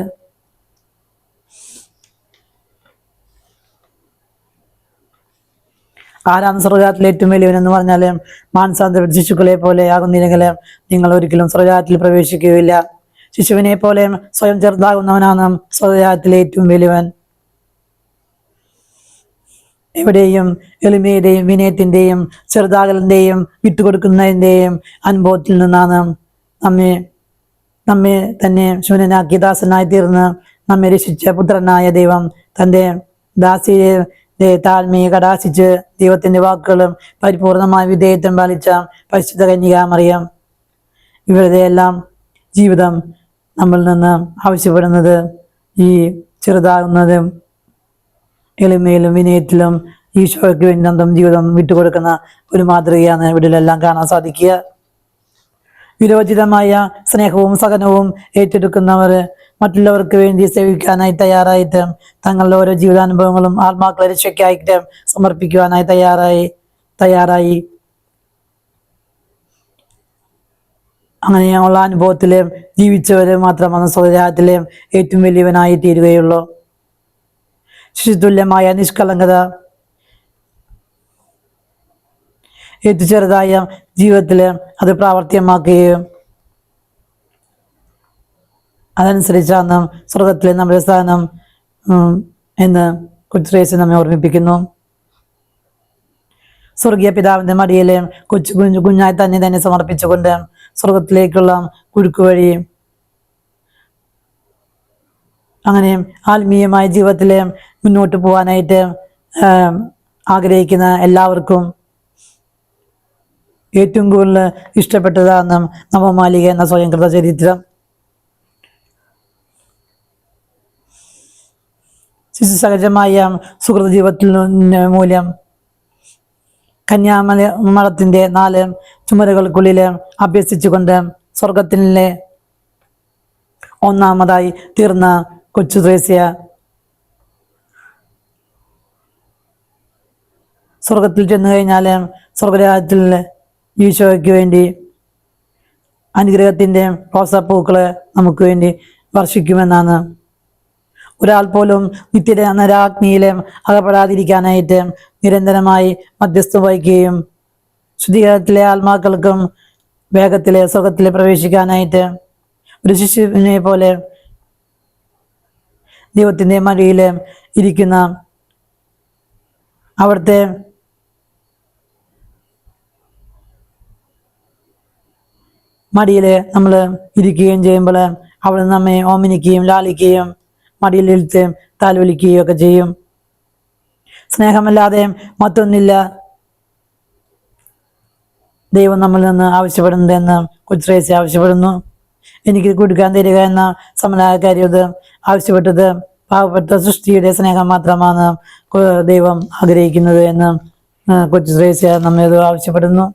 ആരാണ് സ്വർഗരാജ്യത്തിലെ ഏറ്റവും വലിയവനെന്ന് പറഞ്ഞാൽ മാനസാന്തര ശിശുക്കളെ പോലെ ആകുന്നില്ലെങ്കിൽ നിങ്ങൾ ഒരിക്കലും സ്വർഗരാജ്യത്തിൽ പ്രവേശിക്കുകയില്ല. ശിശുവിനെ പോലെ സ്വയം ചെറുതാകുന്നവനാണ് സ്വദേശത്തിലെ ഏറ്റവും വലിയവൻ. എവിടെയും എളിമയുടെയും വിനയത്തിന്റെയും ചെറുതാകലിന്റെയും വിട്ടുകൊടുക്കുന്നതിന്റെയും അനുഭവത്തിൽ നിന്നാണ് നമ്മെ നമ്മെ തന്നെ ശൂന്യനാക്കി ദാസനായി തീർന്ന് നമ്മെ രക്ഷിച്ച പുത്രനായ ദൈവം തൻ്റെ ദാസിയെ താഴ്മയെ കടാശിച്ച് ദൈവത്തിന്റെ വാക്കുകളും പരിപൂർണമായ വിധേയത്വം പാലിച്ച പരിശുദ്ധ കന്യക മറിയം. ഇവരുടെ എല്ലാം ജീവിതം നമ്മളിൽ നിന്ന് ആവശ്യപ്പെടുന്നത് ഈ ചെറുതാകുന്നതും എളിമയിലും വിനയത്തിലും ഈശോയ്ക്ക് വേണ്ടി സ്വന്തം ജീവിതം വിട്ടുകൊടുക്കുന്ന ഒരു മാതൃകയാണ് ഇവിടെയെല്ലാം കാണാൻ സാധിക്കുക. വിരോചിതമായ സ്നേഹവും സഹനവും ഏറ്റെടുക്കുന്നവർ മറ്റുള്ളവർക്ക് വേണ്ടി സേവിക്കാനായി തയ്യാറായിട്ട് തങ്ങളുടെ ഓരോ ജീവിതാനുഭവങ്ങളും ആത്മാക്കളെ രക്ഷയ്ക്കായിട്ട് സമർപ്പിക്കുവാനായി തയ്യാറായി അങ്ങനെയുള്ള അനുഭവത്തില് ജീവിച്ചവര് മാത്രമാണ് സ്വരാജ്യത്തിലെ ഏറ്റവും വലിയവനായി തീരുകയുള്ളൂ. ശിശുതുല്യമായ നിഷ്കളങ്കത ഏറ്റവും ചെറുതായ ജീവിതത്തില് അത് പ്രാവർത്തികമാക്കുകയും അതനുസരിച്ചാണ് സ്വർഗത്തിലെ നമ്മുടെ സ്ഥാനം എന്ന് കൊച്ചുത്രേസ്യ നമ്മെ ഓർമ്മിപ്പിക്കുന്നു. സ്വർഗീയ പിതാവിന്റെ മടിയിലെ കുഞ്ഞായി തന്നെ സമർപ്പിച്ചുകൊണ്ട് സ്വർഗത്തിലേക്കുള്ള കുഴുക്കുവഴി അങ്ങനെ ആത്മീയമായ ജീവിതത്തിലെ മുന്നോട്ട് പോകാനായിട്ട് ആഗ്രഹിക്കുന്ന എല്ലാവർക്കും ഏറ്റവും കൂടുതൽ ഇഷ്ടപ്പെട്ടതാണ് നവമാലിക എന്ന സ്വയംകൃത ചരിത്രം. ശിശു സഹജമായ സുഹൃത ജീവിതത്തിൽ മൂലം കന്യാമലത്തിന്റെ 4 ചുമരുകൾക്കുള്ളിൽ അഭ്യസിച്ചുകൊണ്ട് സ്വർഗത്തിലെ ഒന്നാമതായി തീർന്ന കൊച്ചുത്രേസ്യ സ്വർഗത്തിൽ ചെന്നു കഴിഞ്ഞാൽ സ്വർഗരാജ്യത്തിൽ ഈശോയ്ക്ക് വേണ്ടി അനുഗ്രഹത്തിന്റെ റോസാപ്പൂക്കള് നമുക്ക് വേണ്ടി വർഷിക്കുമെന്നാണ്. ഒരാൾ പോലും നിത്യ നരാഗ്നിയിലെ അകപ്പെടാതിരിക്കാനായിട്ട് നിരന്തരമായി മധ്യസ്ഥം വഹിക്കുകയും ശുദ്ധീകരണത്തിലെ ആത്മാക്കൾക്കും വേഗത്തിലെ സ്വർഗത്തിലെ പ്രവേശിക്കാനായിട്ട് ഒരു ശിശുവിനെ പോലെ ദൈവത്തിന്റെ മടിയിൽ ഇരിക്കുന്ന അവിടുത്തെ മടിയിൽ നമ്മൾ ഇരിക്കുകയും ചെയ്യുമ്പോൾ അവിടെ നമ്മെ ഓമനിക്കുകയും ലാളിക്കുകയും മടിയിലെടുത്ത് താലോലിക്കുകയും ഒക്കെ ചെയ്യും. സ്നേഹമല്ലാതെ മറ്റൊന്നില്ല ദൈവം നമ്മളിൽ നിന്ന് ആവശ്യപ്പെടുന്നതെന്ന് കൊച്ചുത്രേസ്യ ആവശ്യപ്പെടുന്നു. എനിക്ക് കൊടുക്കാൻ തരിക എന്ന സമലാകാരിയത് ആവശ്യപ്പെട്ടത് പാവപ്പെട്ട സൃഷ്ടിയുടെ സ്നേഹം മാത്രമാണ് ദൈവം ആഗ്രഹിക്കുന്നത് എന്ന് കൊച്ചുത്രേസ്യ നമ്മോട് ആവശ്യപ്പെടുന്നു.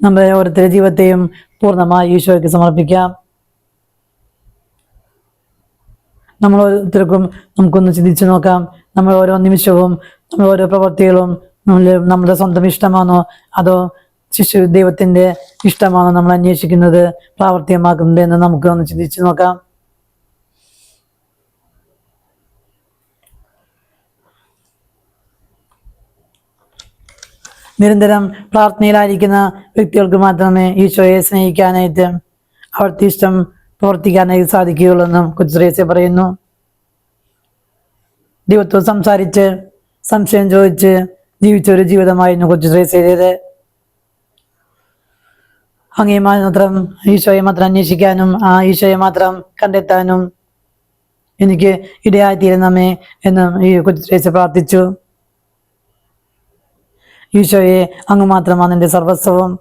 നമ്മുടെ ഓരോരുത്തരുടെ ജീവിതത്തെയും പൂർണ്ണമായി ഈശോയ്ക്ക് സമർപ്പിക്കാം. നമ്മൾ ഓരോരുത്തർക്കും നമുക്കൊന്ന് ചിന്തിച്ചു നോക്കാം. നമ്മൾ ഓരോ നിമിഷവും നമ്മൾ ഓരോ പ്രവർത്തികളും നമ്മുടെ സ്വന്തം ഇഷ്ടമാണോ അതോ ശിശു ദൈവത്തിന്റെ ഇഷ്ടമാണോ നമ്മൾ അന്വേഷിക്കുന്നത് പ്രാവർത്തികമാക്കുന്നത് എന്ന് നമുക്ക് ഒന്ന് ചിന്തിച്ചു നോക്കാം. നിരന്തരം പ്രാർത്ഥനയിലായിരിക്കുന്ന വ്യക്തികൾക്ക് മാത്രമേ ഈശോയെ സ്നേഹിക്കാനായിട്ട് അവിടുത്തെ ഇഷ്ടം പ്രവർത്തിക്കാനായി സാധിക്കുകയുള്ളൂ എന്നും കൊച്ചുത്രേസ്യ പറയുന്നു. ദൈവത്തോട് സംസാരിച്ച് സംശയം ചോദിച്ച് ജീവിച്ച ഒരു ജീവിതമായിരുന്നു കൊച്ചുത്രേസ്യയുടേത്. അങ്ങേ മാത്രം ഈശോയെ മാത്രം അന്വേഷിക്കാനും ആ ഈശോയെ മാത്രം കണ്ടെത്താനും എനിക്ക് ഇടയായിത്തീരുന്നമേ എന്ന് ഈ കൊച്ചുത്രേസ്യ പ്രാർത്ഥിച്ചു. ഈശോയെ അങ്ങ് മാത്രമാണ് എൻ്റെ സർവസ്വവും.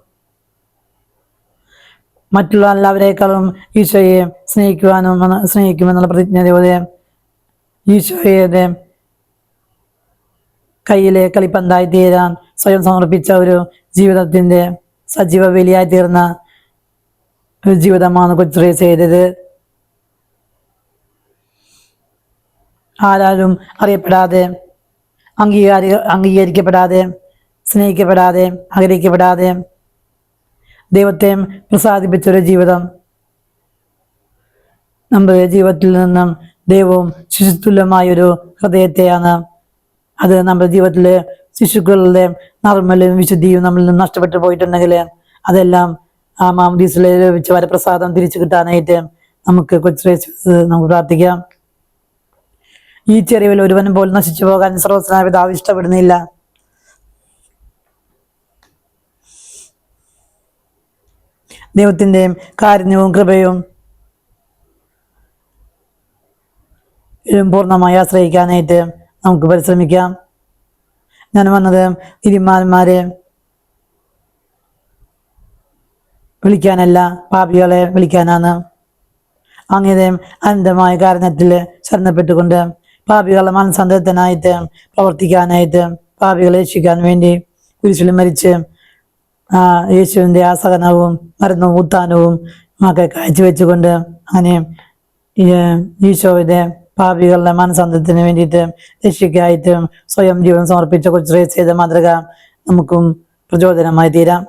മറ്റുള്ള എല്ലാവരേക്കാളും ഈശോയെ സ്നേഹിക്കുമെന്നുള്ള പ്രതിജ്ഞയോടെ ഈശോയുടെ കയ്യിലെ കളിപ്പന്തായി തീരാൻ സ്വയം സമർപ്പിച്ച ഒരു ജീവിതത്തിന്റെ സജീവ ബലിയായി തീർന്ന ഒരു ജീവിതമാണ് കൊച്ചുത്രേസ്യയുടേത്. ആരാലും അറിയപ്പെടാതെ അംഗീകരിക്കപ്പെടാതെ സ്നേഹിക്കപ്പെടാതെ ആഗ്രഹിക്കപ്പെടാതെ ദൈവത്തെ പ്രസാദിപ്പിച്ചൊരു ജീവിതം. നമ്മുടെ ജീവിതത്തിൽ നിന്നും ദൈവവും ശിശുതുല്യമായൊരു ഹൃദയത്തെയാണ്. അത് നമ്മുടെ ജീവിതത്തിലെ ശിശുക്കളുടെ നർമ്മലും വിശുദ്ധിയും നമ്മളിൽ നിന്ന് നഷ്ടപ്പെട്ടു പോയിട്ടുണ്ടെങ്കിൽ അതെല്ലാം ആ മാമദീസിലെ ലഭിച്ച വരപ്രസാദം തിരിച്ചു കിട്ടാനായിട്ട് നമുക്ക് നമുക്ക് പ്രാർത്ഥിക്കാം. ഈ ചെറിയവൽ ഒരുവനും പോലും നശിച്ചു പോകാൻ സർവ്വസ്വനായ പിതാവ് ഇഷ്ടപ്പെടുന്നില്ല. ദൈവത്തിൻ്റെ കാരുണ്യവും കൃപയും പൂർണ്ണമായി ആശ്രയിക്കാനായിട്ട് നമുക്ക് പരിശ്രമിക്കാം. ഞാൻ വന്നത് തിരുമാന്മാരെ വിളിക്കാനല്ല, പാപികളെ വിളിക്കാനാണ്. അങ്ങയുടെ അനന്തമായ കാരണത്തിൽ ശരണപ്പെട്ടുകൊണ്ട് പാപികളുടെ മനസ്സന്തരത്തിനായിട്ട് പ്രവർത്തിക്കാനായിട്ട് പാപികളെ രക്ഷിക്കാൻ വേണ്ടി കുരിശിൽ മരിച്ച് യേശുവിൻ്റെ ആ സഹനവും മരണവും ഉത്ഥാനവും ഒക്കെ കാഴ്ചവെച്ചുകൊണ്ട് അങ്ങനെ ഈശോയുടെ പാപികളുടെ മനസ്സന്തരത്തിന് വേണ്ടിയിട്ട് രക്ഷിക്കായിട്ട് സ്വയം ജീവൻ സമർപ്പിച്ച കൊച്ചുറേസ് ചെയ്ത മാതൃക നമുക്കും പ്രചോദനമായി തീരാം.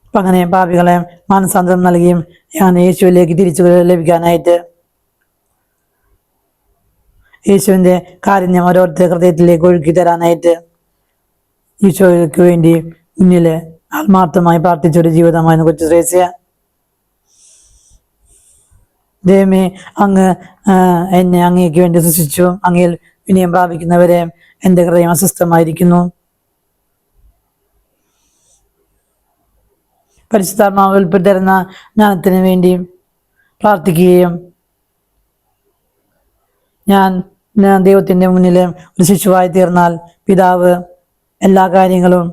അപ്പം അങ്ങനെ പാപികളെ മനസ്സാന്തരം നൽകിയും ഞാൻ യേശുവിലേക്ക് തിരിച്ചു ലഭിക്കാനായിട്ട് യേശുവിൻ്റെ കാരുണ്യം ഓരോരുത്തരുടെ ഹൃദയത്തിലേക്ക് ഒഴുക്കി തരാനായിട്ട് ഈശോയ്ക്ക് വേണ്ടി മുന്നിൽ ആത്മാർത്ഥമായി പ്രാർത്ഥിച്ചൊരു ജീവിതമായിരുന്നു കൊച്ചു ശ്രേഷ്യ. ദൈവമേ, അങ്ങ് എന്നെ അങ്ങേക്ക് വേണ്ടി സൃഷ്ടിച്ചു. അങ്ങയിൽ വിനയം പ്രാപിക്കുന്നവരെ എൻ്റെ ഹൃദയം അസ്വസ്ഥമായിരിക്കുന്നു. പരിശുദ്ധാത്മാവ് ഉൾപ്പെട്ടിരുന്ന ജ്ഞാനത്തിന് വേണ്ടി പ്രാർത്ഥിക്കുകയും ഞാൻ ദൈവത്തിൻ്റെ മുന്നിൽ ഒരു ശിശുവായി തീർന്നാൽ പിതാവ് എല്ലാ കാര്യങ്ങളും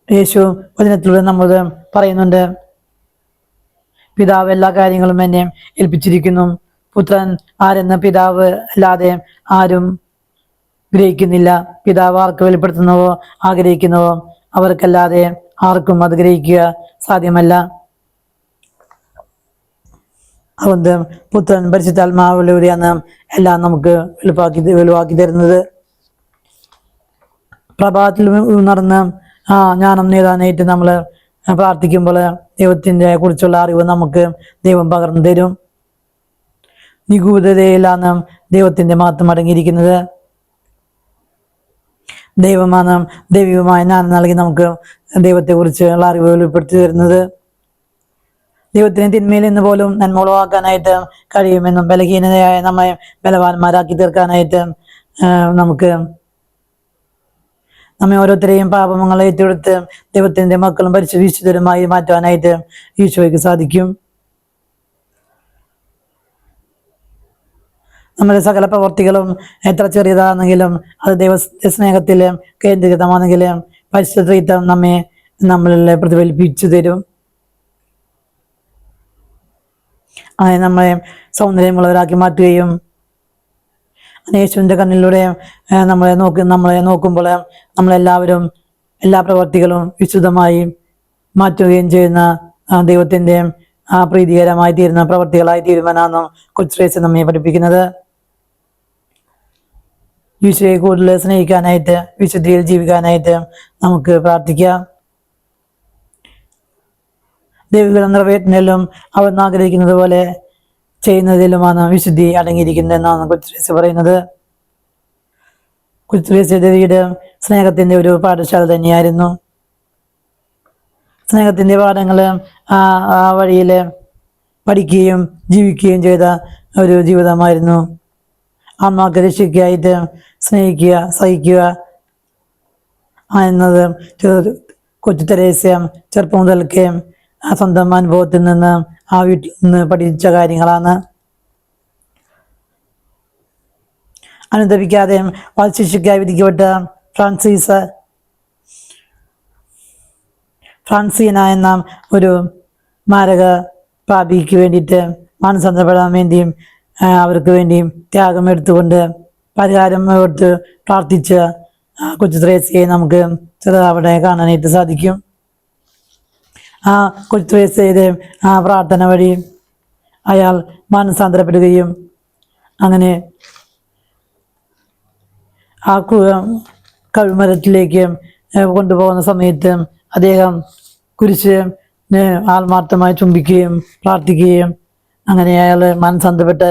യേശു വചനത്തിലൂടെ നമ്മൾ പറയുന്നുണ്ട്. പിതാവ് എല്ലാ കാര്യങ്ങളും എന്നെ ഏൽപ്പിച്ചിരിക്കുന്നു. പുത്രൻ ആരെന്ന് പിതാവ് അല്ലാതെ ആരും ഗ്രഹിക്കുന്നില്ല. പിതാവ് ആർക്ക് വെളിപ്പെടുത്തുന്നവോ ആഗ്രഹിക്കുന്നവോ അവർക്കല്ലാതെ ആർക്കും അത് ഗ്രഹിക്കുക സാധ്യമല്ല. അതുകൊണ്ട് പുത്രൻ പരിശുദ്ധാത്മാവിലൂടെയാണ് എല്ലാം നമുക്ക് വെളിവാക്കി തരുന്നത്. പ്രഭാതത്തിൽ ഉണർന്ന് ജ്ഞാനം നേടാനായിട്ട് നമ്മൾ പ്രാർത്ഥിക്കുമ്പോൾ ദൈവത്തിൻ്റെ കുറിച്ചുള്ള അറിവ് നമുക്ക് ദൈവം പകർന്നു തരും. നിഗൂഢതയിലാണ് ദൈവത്തിൻ്റെ മഹത്വം അടങ്ങിയിരിക്കുന്നത്. ദൈവമാണ് ദൈവികമായ ജ്ഞാനം നൽകി നമുക്ക് ദൈവത്തെക്കുറിച്ചുള്ള അറിവ് വെളിപ്പെടുത്തി തരുന്നത്. ദൈവത്തിന് തിന്മയിൽ നിന്ന് പോലും നന്മകളാക്കാനായിട്ട് കഴിയുമെന്നും ബലഹീനതയായ നമ്മെ ബലവാന്മാരാക്കി തീർക്കാനായിട്ട് നമുക്ക് നമ്മെ ഓരോരുത്തരെയും പാപങ്ങളെ ഏറ്റെടുത്ത് ദൈവത്തിൻ്റെ മക്കളും പരിശുദ്ധരുമായി മാറ്റാനായിട്ട് ഈശോയ്ക്ക് സാധിക്കും. നമ്മുടെ സകല പ്രവർത്തികളും എത്ര ചെറിയതാണെങ്കിലും അത് ദൈവ സ്നേഹത്തിൽ കേന്ദ്രീകൃതമാണെങ്കിലും പരിശുദ്ധത്വം നമ്മളിൽ പ്രതിഫലിപ്പിച്ചു തരും. അങ്ങനെ നമ്മളെ സൗന്ദര്യമുള്ളവരാക്കി മാറ്റുകയും യേശുവിൻ്റെ കണ്ണിലൂടെ നമ്മളെ നോക്കുമ്പോൾ നമ്മളെല്ലാവരും എല്ലാ പ്രവർത്തികളും വിശുദ്ധമായി മാറ്റുകയും ചെയ്യുന്ന ദൈവത്തിൻ്റെ പ്രീതികരമായി തീരുന്ന പ്രവർത്തികളായി തീരുമാനമാണ് കൊച്ചുറേസ് നമ്മെ പഠിപ്പിക്കുന്നത്. ഈശോയെ കൂടുതൽ സ്നേഹിക്കാനായിട്ട് വിശുദ്ധിയിൽ ജീവിക്കാനായിട്ട് നമുക്ക് പ്രാർത്ഥിക്കാം. ദൈവിക നിറവേറ്റുന്നതിലും അവർ ആഗ്രഹിക്കുന്നത് പോലെ ചെയ്യുന്നതിലുമാണ് വിശുദ്ധി അടങ്ങിയിരിക്കുന്നത് കൊച്ചുറേസ് പറയുന്നത്. കൊച്ചുറേസ് ദേവിയുടെ സ്നേഹത്തിൻ്റെ ഒരു പാഠശാല തന്നെയായിരുന്നു. സ്നേഹത്തിൻ്റെ പാഠങ്ങൾ ആ വഴിയിൽ പഠിക്കുകയും ജീവിക്കുകയും ചെയ്ത ഒരു ജീവിതമായിരുന്നു. ആത്മാക്കളെ രക്ഷിക്കായിട്ട് സ്നേഹിക്കുക, സഹിക്കുക എന്നത് കൊച്ചു തെരേസ്യ ചെറുപ്പം മുതൽക്കേ സ്വന്തം അനുഭവത്തിൽ നിന്ന് ആ വീട്ടിൽ നിന്ന് പഠിച്ച കാര്യങ്ങളാണ്. അനുദപിക്കാതെ വധശിക്ഷയ്ക്കായി വിധിക്കപ്പെട്ട ഫ്രാൻസീന എന്ന ഒരു മാരക പാപിക്ക് വേണ്ടിയിട്ട് മാനസാന്തരപ്പെടാൻ വേണ്ടിയും അവർക്ക് വേണ്ടിയും ത്യാഗം എടുത്തുകൊണ്ട് പരിഹാരം എടുത്ത് പ്രാർത്ഥിച്ച കൊച്ചു ത്രേസ്യയെ നമുക്ക് അവിടെ കാണാനായിട്ട് സാധിക്കും. ആ കൊച്ചു ത്രേസ്യയുടെ ആ പ്രാർത്ഥന വഴി അയാൾ മാനസാന്തരപ്പെടുകയും അങ്ങനെ ആ കഴുമരത്തിലേക്ക് കൊണ്ടുപോകുന്ന സമയത്ത് അദ്ദേഹം കുരിശ് ആത്മാർത്ഥമായി ചുംബിക്കുകയും പ്രാർത്ഥിക്കുകയും അങ്ങനെ അയാൾ മനസ്സന്തപ്പെട്ട്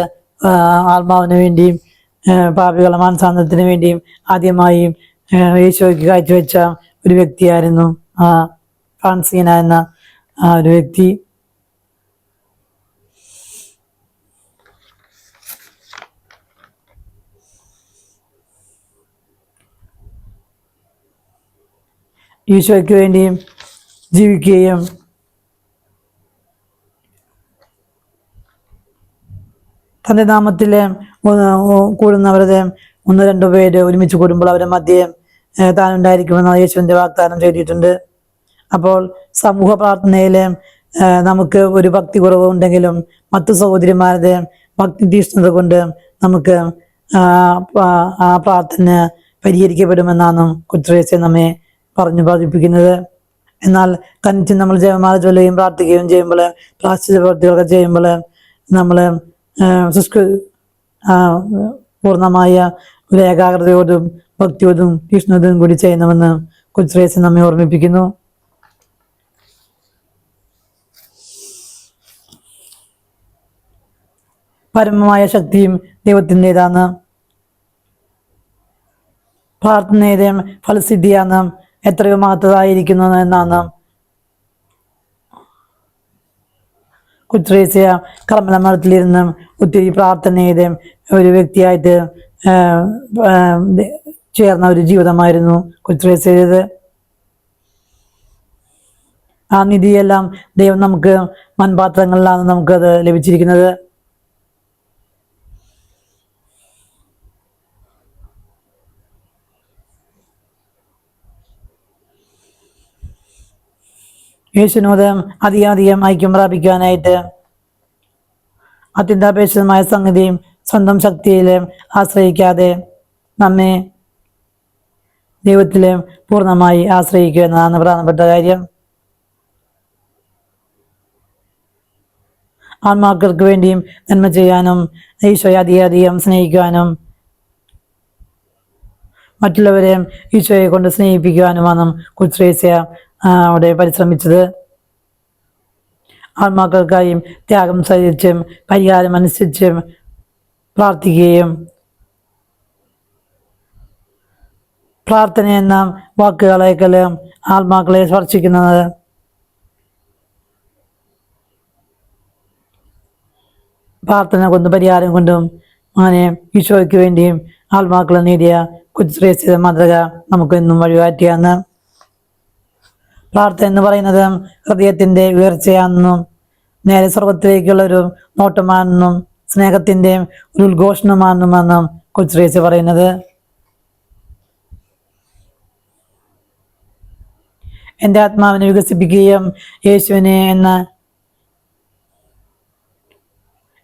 ആത്മാവിന് വേണ്ടി പാപികളുടെ മാനസാന്തരത്തിന് വേണ്ടിയും ആദ്യമായി യേശോയ്ക്ക് കാഴ്ചവെച്ച ഒരു വ്യക്തിയായിരുന്നു ആ ഫ്രാൻസീന എന്ന ആ ഒരു വ്യക്തി. ഈശോയ്ക്ക് വേണ്ടിയും ജീവിക്കുകയും തൻ്റെ നാമത്തിൽ കൂടുന്നവരുടെ 1-2 പേര് ഒരുമിച്ച് കൂടുമ്പോൾ അവരുടെ മധ്യേ താൻ ഉണ്ടായിരിക്കുമെന്ന് യേശുവിൻ്റെ വാഗ്ദാനം ചെയ്തിട്ടുണ്ട്. അപ്പോൾ സമൂഹ പ്രാർത്ഥനയിൽ നമുക്ക് ഒരു ഭക്തി കുറവ് ഉണ്ടെങ്കിലും മറ്റു സഹോദരിമാരുടെ ഭക്തി തീഷ്ണത കൊണ്ട് നമുക്ക് ആ പ്രാർത്ഥന പരിഹരിക്കപ്പെടുമെന്നാണ് കൊച്ചുത്രേസ്യ നമ്മെ പറഞ്ഞു പഠിപ്പിക്കുന്നത്. എന്നാൽ തനിച്ച് നമ്മൾ ജപമാല ചൊല്ലുകയും പ്രാർത്ഥിക്കുകയും ചെയ്യുമ്പോൾ, പ്രാശ്ചിത പ്രവൃത്തികളൊക്കെ ചെയ്യുമ്പോൾ നമ്മൾ പൂർണ്ണമായ ഒരു ഏകാഗ്രതയോടും ഭക്തിയോടും തീഷ്ണതയും കൂടി ചെയ്യണമെന്ന് കൊച്ചുത്രേസ്യ നമ്മെ ഓർമ്മിപ്പിക്കുന്നു. പരമമായ ശക്തിയും ദൈവത്തിൻ്റെതാണ്. പ്രാർത്ഥനയുടെ ഫലസിദ്ധിയാണ് എത്രയോ മഹത്തതായിരിക്കുന്നു എന്നാണ് കൊച്ചുത്രേസ്യ കർമ്മല മഠത്തിലിരുന്ന് ഒത്തിരി പ്രാർത്ഥനയുടെ ഒരു വ്യക്തിയായിട്ട് ചേർന്ന ഒരു ജീവിതമായിരുന്നു കൊച്ചുത്രേസ്യയുടേത്. ആ നിധിയെല്ലാം ദൈവം നമുക്ക് മൺപാത്രങ്ങളിലാണ് നമുക്കത് ലഭിച്ചിരിക്കുന്നത്. യേശുവിനോട് അധികം ഐക്യം പ്രാപിക്കാനായിട്ട് അത്യന്താപേക്ഷിതമായ സംഗതിയും സ്വന്തം ശക്തിയിൽ ആശ്രയിക്കാതെ നമ്മെ ദൈവത്തിൽ പൂർണ്ണമായി ആശ്രയിക്കുക എന്നതാണ് പ്രധാനപ്പെട്ട കാര്യം. ആത്മാക്കൾക്ക് വേണ്ടിയും നന്മ ചെയ്യാനും ഈശോയെ അധികം സ്നേഹിക്കുവാനും മറ്റുള്ളവരെ ഈശോയെ കൊണ്ട് സ്നേഹിപ്പിക്കുവാനുമാണ് കൊച്ചുത്രേസ്യ അവിടെ പരിശ്രമിച്ചത്. ആത്മാക്കൾക്കായും ത്യാഗം സഹിച്ചും പരിഹാരം അനുസരിച്ചും പ്രാർത്ഥിക്കുകയും പ്രാർത്ഥന എന്ന വാക്കുകളേക്കാൾ ആത്മാക്കളെ സ്പർശിക്കുന്നത് പ്രാർത്ഥന കൊണ്ടും പരിഹാരം കൊണ്ടും അങ്ങനെ ഈശോയ്ക്ക് വേണ്ടിയും ആത്മാക്കളെ നേടിയ കൊച്ചുത്രേസ്യ മാതൃക നമുക്കെന്നും വഴികാട്ടിയാണ്. പ്രാർത്ഥന എന്ന് പറയുന്നത് ഹൃദയത്തിൻ്റെ ഉയർച്ചയാണെന്നും നേരെ സ്വർഗത്തിലേക്കുള്ളൊരു നോട്ടമാണെന്നും സ്നേഹത്തിൻ്റെ ഒരു ഉദ്ഘോഷണമാണെന്നുമാണ് കൊച്ചുത്രേസ്യ പറയുന്നത്. എൻ്റെ ആത്മാവിനെ വികസിപ്പിക്കുകയും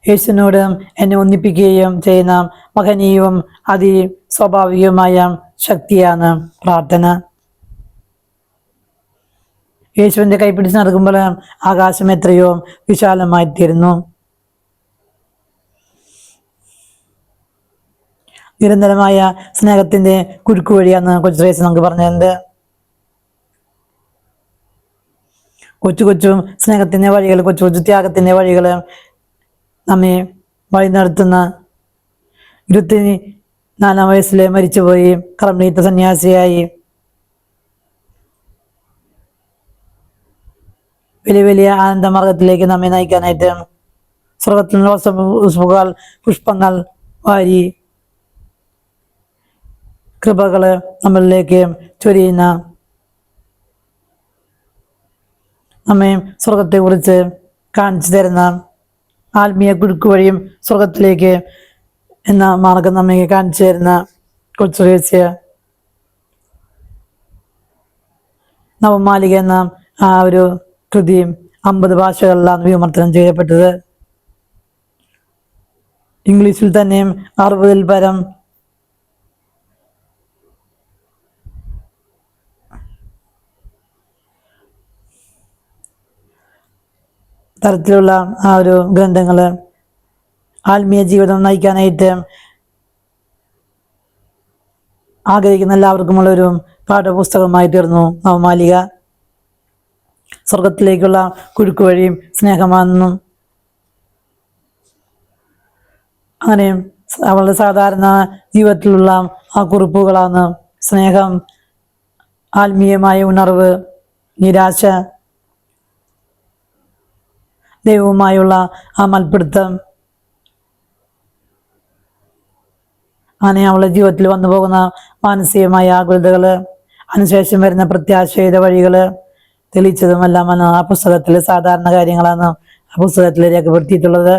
യേശുവിനോട് എന്നെ ഒന്നിപ്പിക്കുകയും ചെയ്യുന്ന മഹനീയവും സ്വാഭാവികവുമായ ശക്തിയാണ് പ്രാർത്ഥന. യേശുവിൻ്റെ കൈപിടിച്ച് നടക്കുമ്പോൾ ആകാശം എത്രയോ വിശാലമായിത്തീരുന്നു. നിരന്തരമായ സ്നേഹത്തിൻ്റെ കുരുക്കു വഴിയാണ് കൊച്ചുത്രേസ്യ നമുക്ക് പറഞ്ഞത്. കൊച്ചു സ്നേഹത്തിൻ്റെ വഴികൾ, കൊച്ചു ത്യാഗത്തിൻ്റെ വഴികൾ നമ്മെ വഴി നടത്തുന്ന 24 വയസ്സിൽ മരിച്ചുപോയി കർമ്മലീത്ത സന്യാസിയായി വലിയ ആനന്ദമാർഗത്തിലേക്ക് നമ്മെ നയിക്കാനായിട്ട് സ്വർഗത്തിൽ നിന്ന് പുഷ്പങ്ങൾ വാരി കൃപകള് നമ്മളിലേക്ക് ചൊരിയുന്ന, നമ്മെ സ്വർഗത്തെ കുറിച്ച് കാണിച്ചു തരുന്ന ആത്മീയ കുരുക്ക് വഴിയും സ്വർഗത്തിലേക്ക് എന്ന മാർഗം നമ്മെ കാണിച്ചു തരുന്ന കൊച്ചുത്രേസ്യ നവമാലിക എന്ന ആ ഒരു കൃതിയും 50 ഭാഷകളിലാണ് വിമർശനം ചെയ്യപ്പെട്ടത്. ഇംഗ്ലീഷിൽ തന്നെയും 60-ൽ പരം തരത്തിലുള്ള ആ ഒരു ഗ്രന്ഥങ്ങള് ആത്മീയ ജീവിതം നയിക്കാനായിട്ട് ആഗ്രഹിക്കുന്ന എല്ലാവർക്കുമുള്ളൊരു പാഠപുസ്തകമായി തീർന്നു നവമാലിക. സ്വർഗത്തിലേക്കുള്ള കുരുക്ക് വഴിയും സ്നേഹമാണെന്നും അങ്ങനെ അവളുടെ സാധാരണ ജീവിതത്തിലുള്ള ആ കുറിപ്പുകളാണ് സ്നേഹം, ആത്മീയമായ ഉണർവ്, നിരാശ, ദൈവവുമായുള്ള ആ മൽപ്പിടുത്തം. അങ്ങനെ അവളുടെ ജീവിതത്തിൽ വന്നു പോകുന്ന മാനസികമായ ആകുലതകള്, അതിനുശേഷം വരുന്ന പ്രത്യാശയുടെ വഴികള് തെളിയിച്ചതുമെല്ലാം ആ പുസ്തകത്തിലെ സാധാരണ കാര്യങ്ങളാണ് ആ പുസ്തകത്തിൽ രേഖപ്പെടുത്തിയിട്ടുള്ളത്.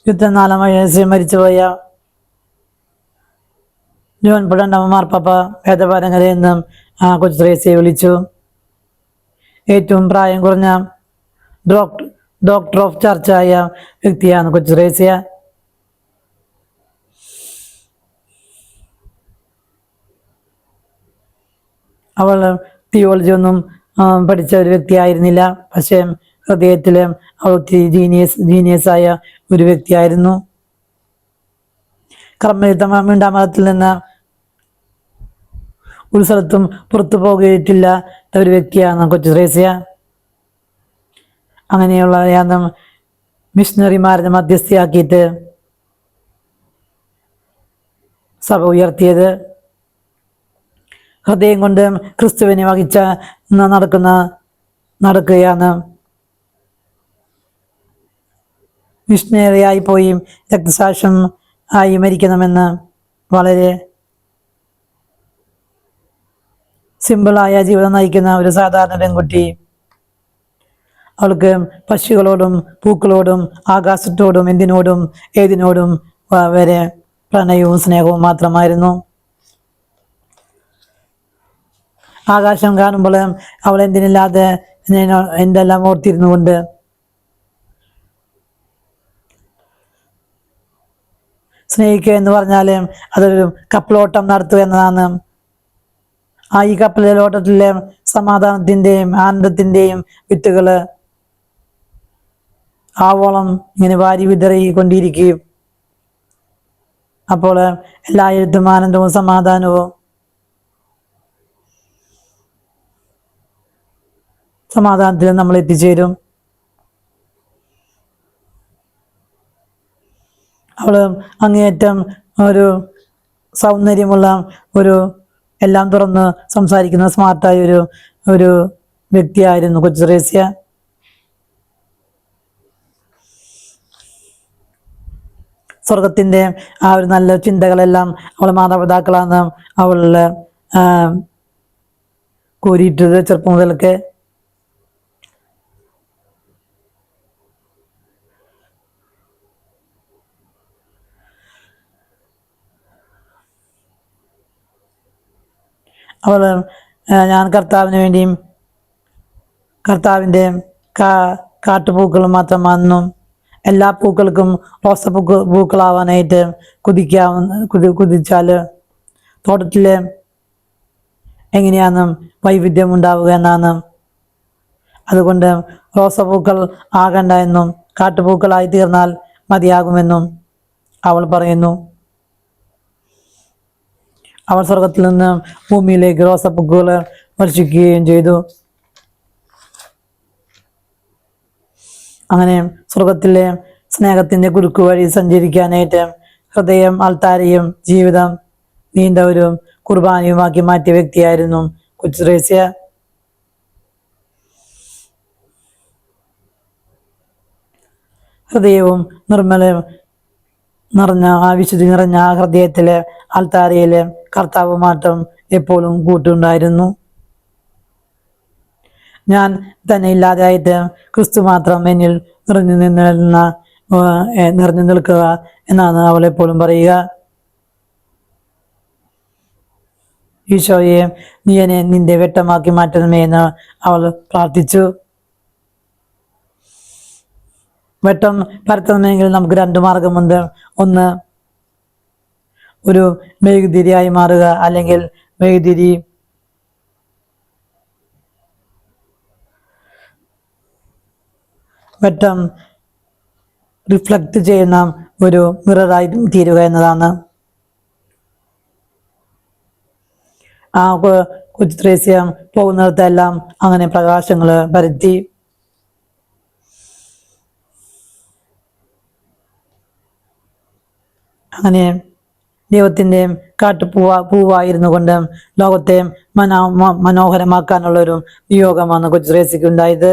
യുദ്ധനാലാം വയസ്സിൽ മരിച്ചുപോയ ജോൺ പോൾ രണ്ടാമൻ മാർപ്പാപ്പ വേദപാരംഗത എന്നും കൊച്ചു ത്രേസ്യയെ വിളിച്ചു. ഏറ്റവും പ്രായം കുറഞ്ഞ ഡോക്ടർ ഓഫ് ചർച്ചായ വ്യക്തിയാണ് കൊച്ചു ത്രേസ്യ. അവൾ തിയോളജി ഒന്നും പഠിച്ച ഒരു വ്യക്തിയായിരുന്നില്ല. പക്ഷേ ഹൃദയത്തില് അവൾ ഒത്തിരി ജീനിയസായ ഒരു വ്യക്തിയായിരുന്നു. കർമ്മയുദ്ധ മീണ്ടാമതത്തിൽ നിന്ന് ഒരു സ്ഥലത്തും പുറത്തു പോകയിട്ടില്ല ഒരു വ്യക്തിയാണ് കൊച്ചു ത്രേസ്യ. അങ്ങനെയുള്ള മിഷണറിമാരെ മധ്യസ്ഥയാക്കിയിട്ട് സഭ ഉയർത്തിയത്. ഹൃദയം കൊണ്ട് ക്രിസ്തുവിനെ വഹിച്ച നടക്കുകയാണ്. മിഷണറിയായി പോയി രക്തസാക്ഷ്യം ആയി മരിക്കണമെന്ന് വളരെ സിമ്പിളായ ജീവിതം നയിക്കുന്ന ഒരു സാധാരണ പെൺകുട്ടി. അവൾക്ക് പക്ഷികളോടും പൂക്കളോടും ആകാശത്തോടും എന്തിനോടും ഏതിനോടും വരെ പ്രണയവും സ്നേഹവും മാത്രമായിരുന്നു. ആകാശം കാണുമ്പോൾ അവൾ എന്തിനില്ലാതെ എന്തെല്ലാം ഓർത്തിരുന്നു കൊണ്ട് സ്നേഹിക്കുക എന്ന് പറഞ്ഞാൽ അതൊരു കപ്പലോട്ടം നടത്തുക എന്നതാണ്. ഈ കപ്പലോട്ടത്തിലെ സമാധാനത്തിൻ്റെയും ആനന്ദത്തിൻ്റെയും വിത്തുകള് ആവോളം ഇങ്ങനെ വാരി വിതറിക്കൊണ്ടിരിക്കുകയും അപ്പോൾ എല്ലായിടത്തും ആനന്ദവും സമാധാനവും സമാധാനത്തിൽ നമ്മൾ എത്തിച്ചേരും. അവള് അങ്ങേയറ്റം ഒരു സൗന്ദര്യമുള്ള ഒരു എല്ലാം തുറന്ന് സംസാരിക്കുന്ന സ്മാർട്ടായ ഒരു വ്യക്തിയായിരുന്നു കൊച്ചു ത്രേസ്യ. സ്വർഗത്തിന്റെ ആ ഒരു നല്ല ചിന്തകളെല്ലാം അവളെ മാതാപിതാക്കളാണ് അവളില് കോരിയിട്ടത് ചെറുപ്പം മുതലൊക്കെ. അവൾ ഞാൻ കർത്താവിന് വേണ്ടിയും കർത്താവിൻ്റെ കാട്ടുപൂക്കളും മാത്രമാണെന്നും എല്ലാ പൂക്കൾക്കും പൂക്കളാവാനായിട്ട് കുതിച്ചാൽ തോട്ടത്തിൽ എങ്ങനെയാണ് വൈവിധ്യം ഉണ്ടാവുക എന്നാണ്. അതുകൊണ്ട് റോസപ്പൂക്കൾ ആകണ്ട എന്നും കാട്ടുപൂക്കളായി തീർന്നാൽ മതിയാകുമെന്നും അവൾ പറയുന്നു. അവൾ സ്വർഗത്തിൽ നിന്ന് ഭൂമിയിലേക്ക് റോസപ്പൂക്കൾ വർഷിക്കുകയും ചെയ്തു. അങ്ങനെ സ്വർഗത്തിലെ സ്നേഹത്തിന്റെ കുറുക്കു വഴി സഞ്ചരിക്കാനായിട്ട് ഹൃദയം അൾത്താരയും ജീവിതം നീണ്ട ഒരു കുർബാനയുമാക്കി മാറ്റിയ വ്യക്തിയായിരുന്നു കൊച്ചു ത്രേസ്യ. ഹൃദയവും നിറഞ്ഞ ആ വിശുദ്ധി നിറഞ്ഞ ആ ഹൃദയത്തിലെ അൾത്താരയിലെ കർത്താവ് മാറ്റം എപ്പോഴും കൂട്ടുണ്ടായിരുന്നു. ഞാൻ തന്നെ ഇല്ലാതെയായിട്ട് ക്രിസ്തു മാത്രം എന്നിൽ നിറഞ്ഞു നിൽക്കുക എന്നാണ് അവൾ എപ്പോഴും പറയുക. ഈശോയെ നീ എന്നെ നിന്റെ വെട്ടമാക്കി മാറ്റണമേ എന്ന് അവൾ പ്രാർത്ഥിച്ചു. വെട്ടം പരത്തണമെങ്കിൽ നമുക്ക് രണ്ട് മാർഗമുണ്ട്. ഒന്ന്, ഒരു മെഴുകുതിരിയായി മാറുക, അല്ലെങ്കിൽ മെഴുകുതിരി വെട്ടം റിഫ്ലക്റ്റ് ചെയ്യുന്ന ഒരു മിററായി തീരുക എന്നതാണ്. ആ കൊച്ചു ത്രേസ്യ പോകുന്നിടത്തെല്ലാം അങ്ങനെ പ്രകാശങ്ങൾ പരത്തി. അങ്ങനെ ദൈവത്തിൻ്റെ പൂവായിരുന്നു കൊണ്ട് ലോകത്തെ മനോഹരമാക്കാനുള്ള ഒരു നിയോഗമാണ് കൊച്ചു ത്രേസ്യയ്ക്ക് ഉണ്ടായത്.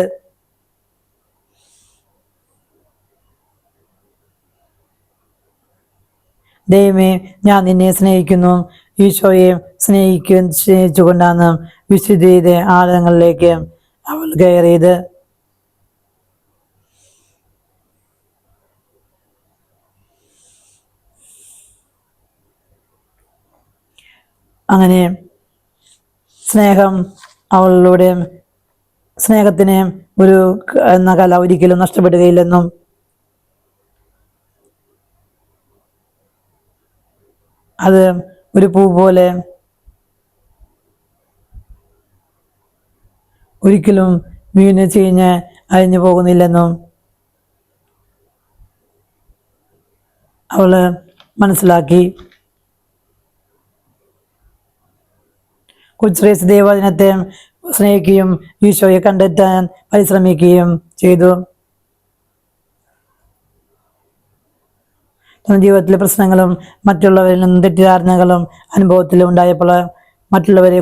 ദൈവമേ, ഞാൻ നിന്നെ സ്നേഹിക്കുന്നു. ഈശോയെ സ്നേഹിച്ചുകൊണ്ടാണ് വിശുദ്ധിയുടെ ആഴങ്ങളിലേക്ക് അവൾ കയറിയത്. അങ്ങനെ സ്നേഹം അവളിലൂടെ സ്നേഹത്തിന് എന്ന കല ഒരിക്കലും നഷ്ടപ്പെടുകയില്ലെന്നും അത് ഒരു പൂ പോലെ ഒരിക്കലും വീണ് ചീഞ്ഞ് അഴിഞ്ഞു പോകുന്നില്ലെന്നും അവള് മനസ്സിലാക്കി. കൊച്ചു ത്രേസ്യ ദൈവവചനത്തെ സ്നേഹിക്കുകയും ഈശോയെ കണ്ടെത്താൻ പരിശ്രമിക്കുകയും ചെയ്തു. ജീവിതത്തിലെ പ്രശ്നങ്ങളും മറ്റുള്ളവരിൽ നിന്നും തെറ്റിദ്ധാരണകളും അനുഭവത്തിലും ഉണ്ടായപ്പോൾ മറ്റുള്ളവരെ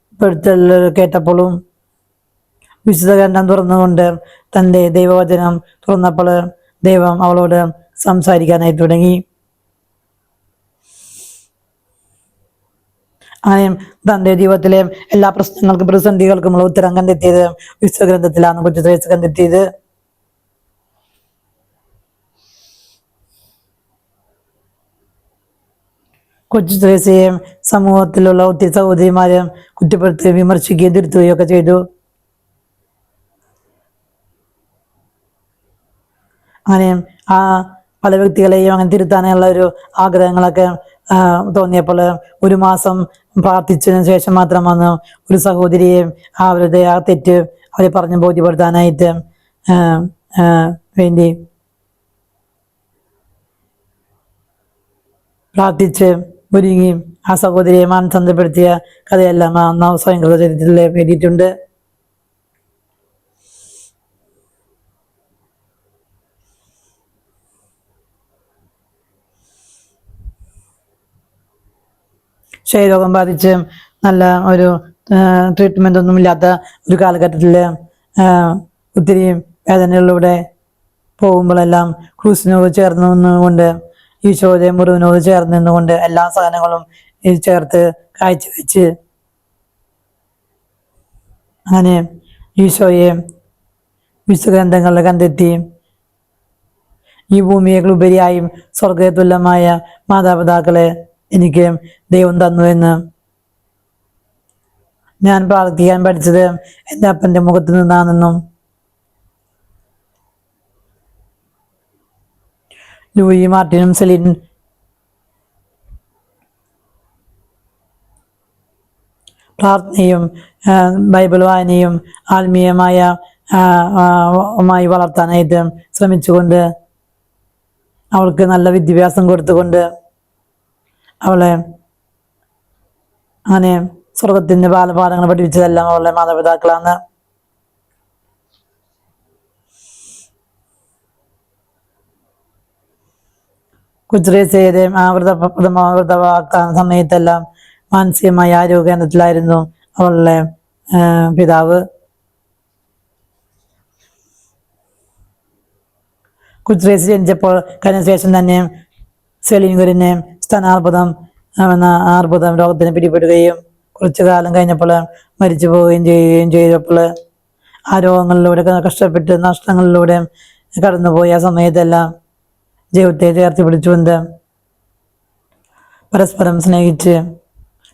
കുറ്റപ്പെടുത്തൽ കേട്ടപ്പോഴും വിശുദ്ധ ഗ്രന്ഥം തുറന്നുകൊണ്ട് തൻ്റെ ദൈവവചനം തുറന്നപ്പോൾ ദൈവം അവളോട് സംസാരിക്കാനായി തുടങ്ങി. അങ്ങനെ തൻ്റെ ജീവിതത്തിലെ എല്ലാ പ്രശ്നങ്ങൾക്കും പ്രതിസന്ധികൾക്കുമുള്ള ഉത്തരം കണ്ടെത്തിയത് വിശുദ്ധ ഗ്രന്ഥത്തിലാണ് കൊച്ചു ത്രേസ്യ കണ്ടെത്തിയത്. കൊച്ചു ത്രേസ്യയെ സമൂഹത്തിലുള്ള ഒത്തിരി സഹോദരിമാരെ കുറ്റപ്പെടുത്തുകയും വിമർശിക്കുകയും തിരുത്തുകയും ഒക്കെ ചെയ്തു. അങ്ങനെ പല വ്യക്തികളെയും അങ്ങനെ തിരുത്താനുള്ള ഒരു ആഗ്രഹങ്ങളൊക്കെ തോന്നിയപ്പോൾ ഒരു മാസം പ്രാർത്ഥിച്ചതിന് ശേഷം മാത്രമാണ് ഒരു സഹോദരിയെ അവരുടെ ആ തെറ്റ് അവരെ പറഞ്ഞ് ബോധ്യപ്പെടുത്താനായിട്ട് വേണ്ടി പ്രാർത്ഥിച്ച് ഒരുങ്ങി ആ സഹോദരിയെ മാനസാന്തരപ്പെടുത്തിയ കഥയെല്ലാം സ്വയംകൃത ചരിത്രത്തിൽ എഴുതിയിട്ടുണ്ട്. ക്ഷയരോഗം ബാധിച്ച് നല്ല ഒരു ട്രീറ്റ്മെൻ്റ് ഒന്നുമില്ലാത്ത ഒരു കാലഘട്ടത്തിൽ ഒത്തിരി വേദനകളിലൂടെ പോകുമ്പോഴെല്ലാം ക്രൂസിനോട് ചേർന്ന് നിന്നുകൊണ്ട് ഈശോയുടെ മുറിവിനോട് ചേർന്ന് നിന്നുകൊണ്ട് എല്ലാ സാധനങ്ങളും ചേർത്ത് കാഴ്ചവെച്ച് അങ്ങനെ ഈശോയെ വിശുദ്ധ ഗ്രന്ഥങ്ങളിൽ കണ്ടെത്തി ഈ ഭൂമിയേക്കാൾ ഉപരിയായും സ്വർഗ തുല്യമായ മാതാപിതാക്കളെ എനിക്ക് ദൈവം തന്നു എന്ന് ഞാൻ പ്രാർത്ഥിക്കാൻ പഠിച്ചത് എൻ്റെ അപ്പൻ്റെ മുഖത്ത് നിന്നാണെന്നും ലൂയി മാർട്ടിനും സെലിൻ പ്രാർത്ഥനയും ബൈബിൾ വായനയും ആത്മീയമായ വളർത്താനായിട്ട് ശ്രമിച്ചുകൊണ്ട് അവൾക്ക് നല്ല വിദ്യാഭ്യാസം കൊടുത്തുകൊണ്ട് അവളെ അങ്ങനെ സ്വർഗത്തിൻ്റെ ബാലപാഠങ്ങൾ പഠിപ്പിച്ചതെല്ലാം അവളുടെ മാതാപിതാക്കളാണ്. കൊച്ചു ത്രേസ്യയുടെ വ്രതവാഗ്ദാന സമയത്തെല്ലാം മാനസികമായ ആരോഗ്യ കേന്ദ്രത്തിലായിരുന്നു അവളുടെ പിതാവ്. കൊച്ചു ത്രേസ്യ ജനിച്ചപ്പോൾ കഴിഞ്ഞ ശേഷം തന്നെ സെലീൻഗറിനെ സ്ഥാനാർബുദം എന്ന അർബുദം രോഗത്തിന് പിടിപെടുകയും കുറച്ചു കാലം കഴിഞ്ഞപ്പോൾ മരിച്ചു പോവുകയും ചെയ്തപ്പോൾ ആ രോഗങ്ങളിലൂടെ കഷ്ടപ്പെട്ട് നഷ്ടങ്ങളിലൂടെ കടന്നുപോയ സമയത്തെല്ലാം ജീവിതത്തെ ചേർത്ത് പിടിച്ചുകൊണ്ട് പരസ്പരം സ്നേഹിച്ച്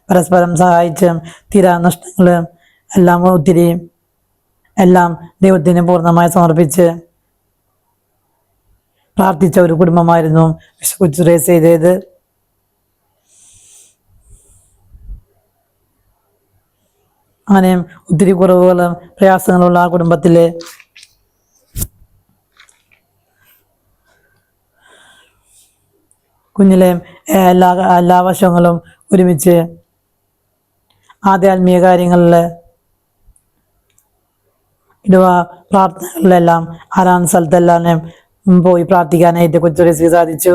പരസ്പരം സഹായിച്ച് തീരാ നഷ്ടങ്ങൾ എല്ലാം ദൈവത്തിന് പൂർണ്ണമായി സമർപ്പിച്ച് പ്രാർത്ഥിച്ച ഒരു കുടുംബമായിരുന്നു കൊച്ചു ത്രേസ്യയുടേത്. അങ്ങനെ ഒത്തിരി കുറവുകളും പ്രയാസങ്ങളുള്ള ആ കുടുംബത്തിലെ കുഞ്ഞിലെ എല്ലാ വശങ്ങളും ഒരുമിച്ച് ആധ്യാത്മിക കാര്യങ്ങളിൽ പ്രാർത്ഥനകളിലെല്ലാം ആരാധന സ്ഥലത്തെല്ലാം പോയി പ്രാർത്ഥിക്കാനായിട്ട് കൊച്ചു ത്രേസ്യക്ക് സാധിച്ചു.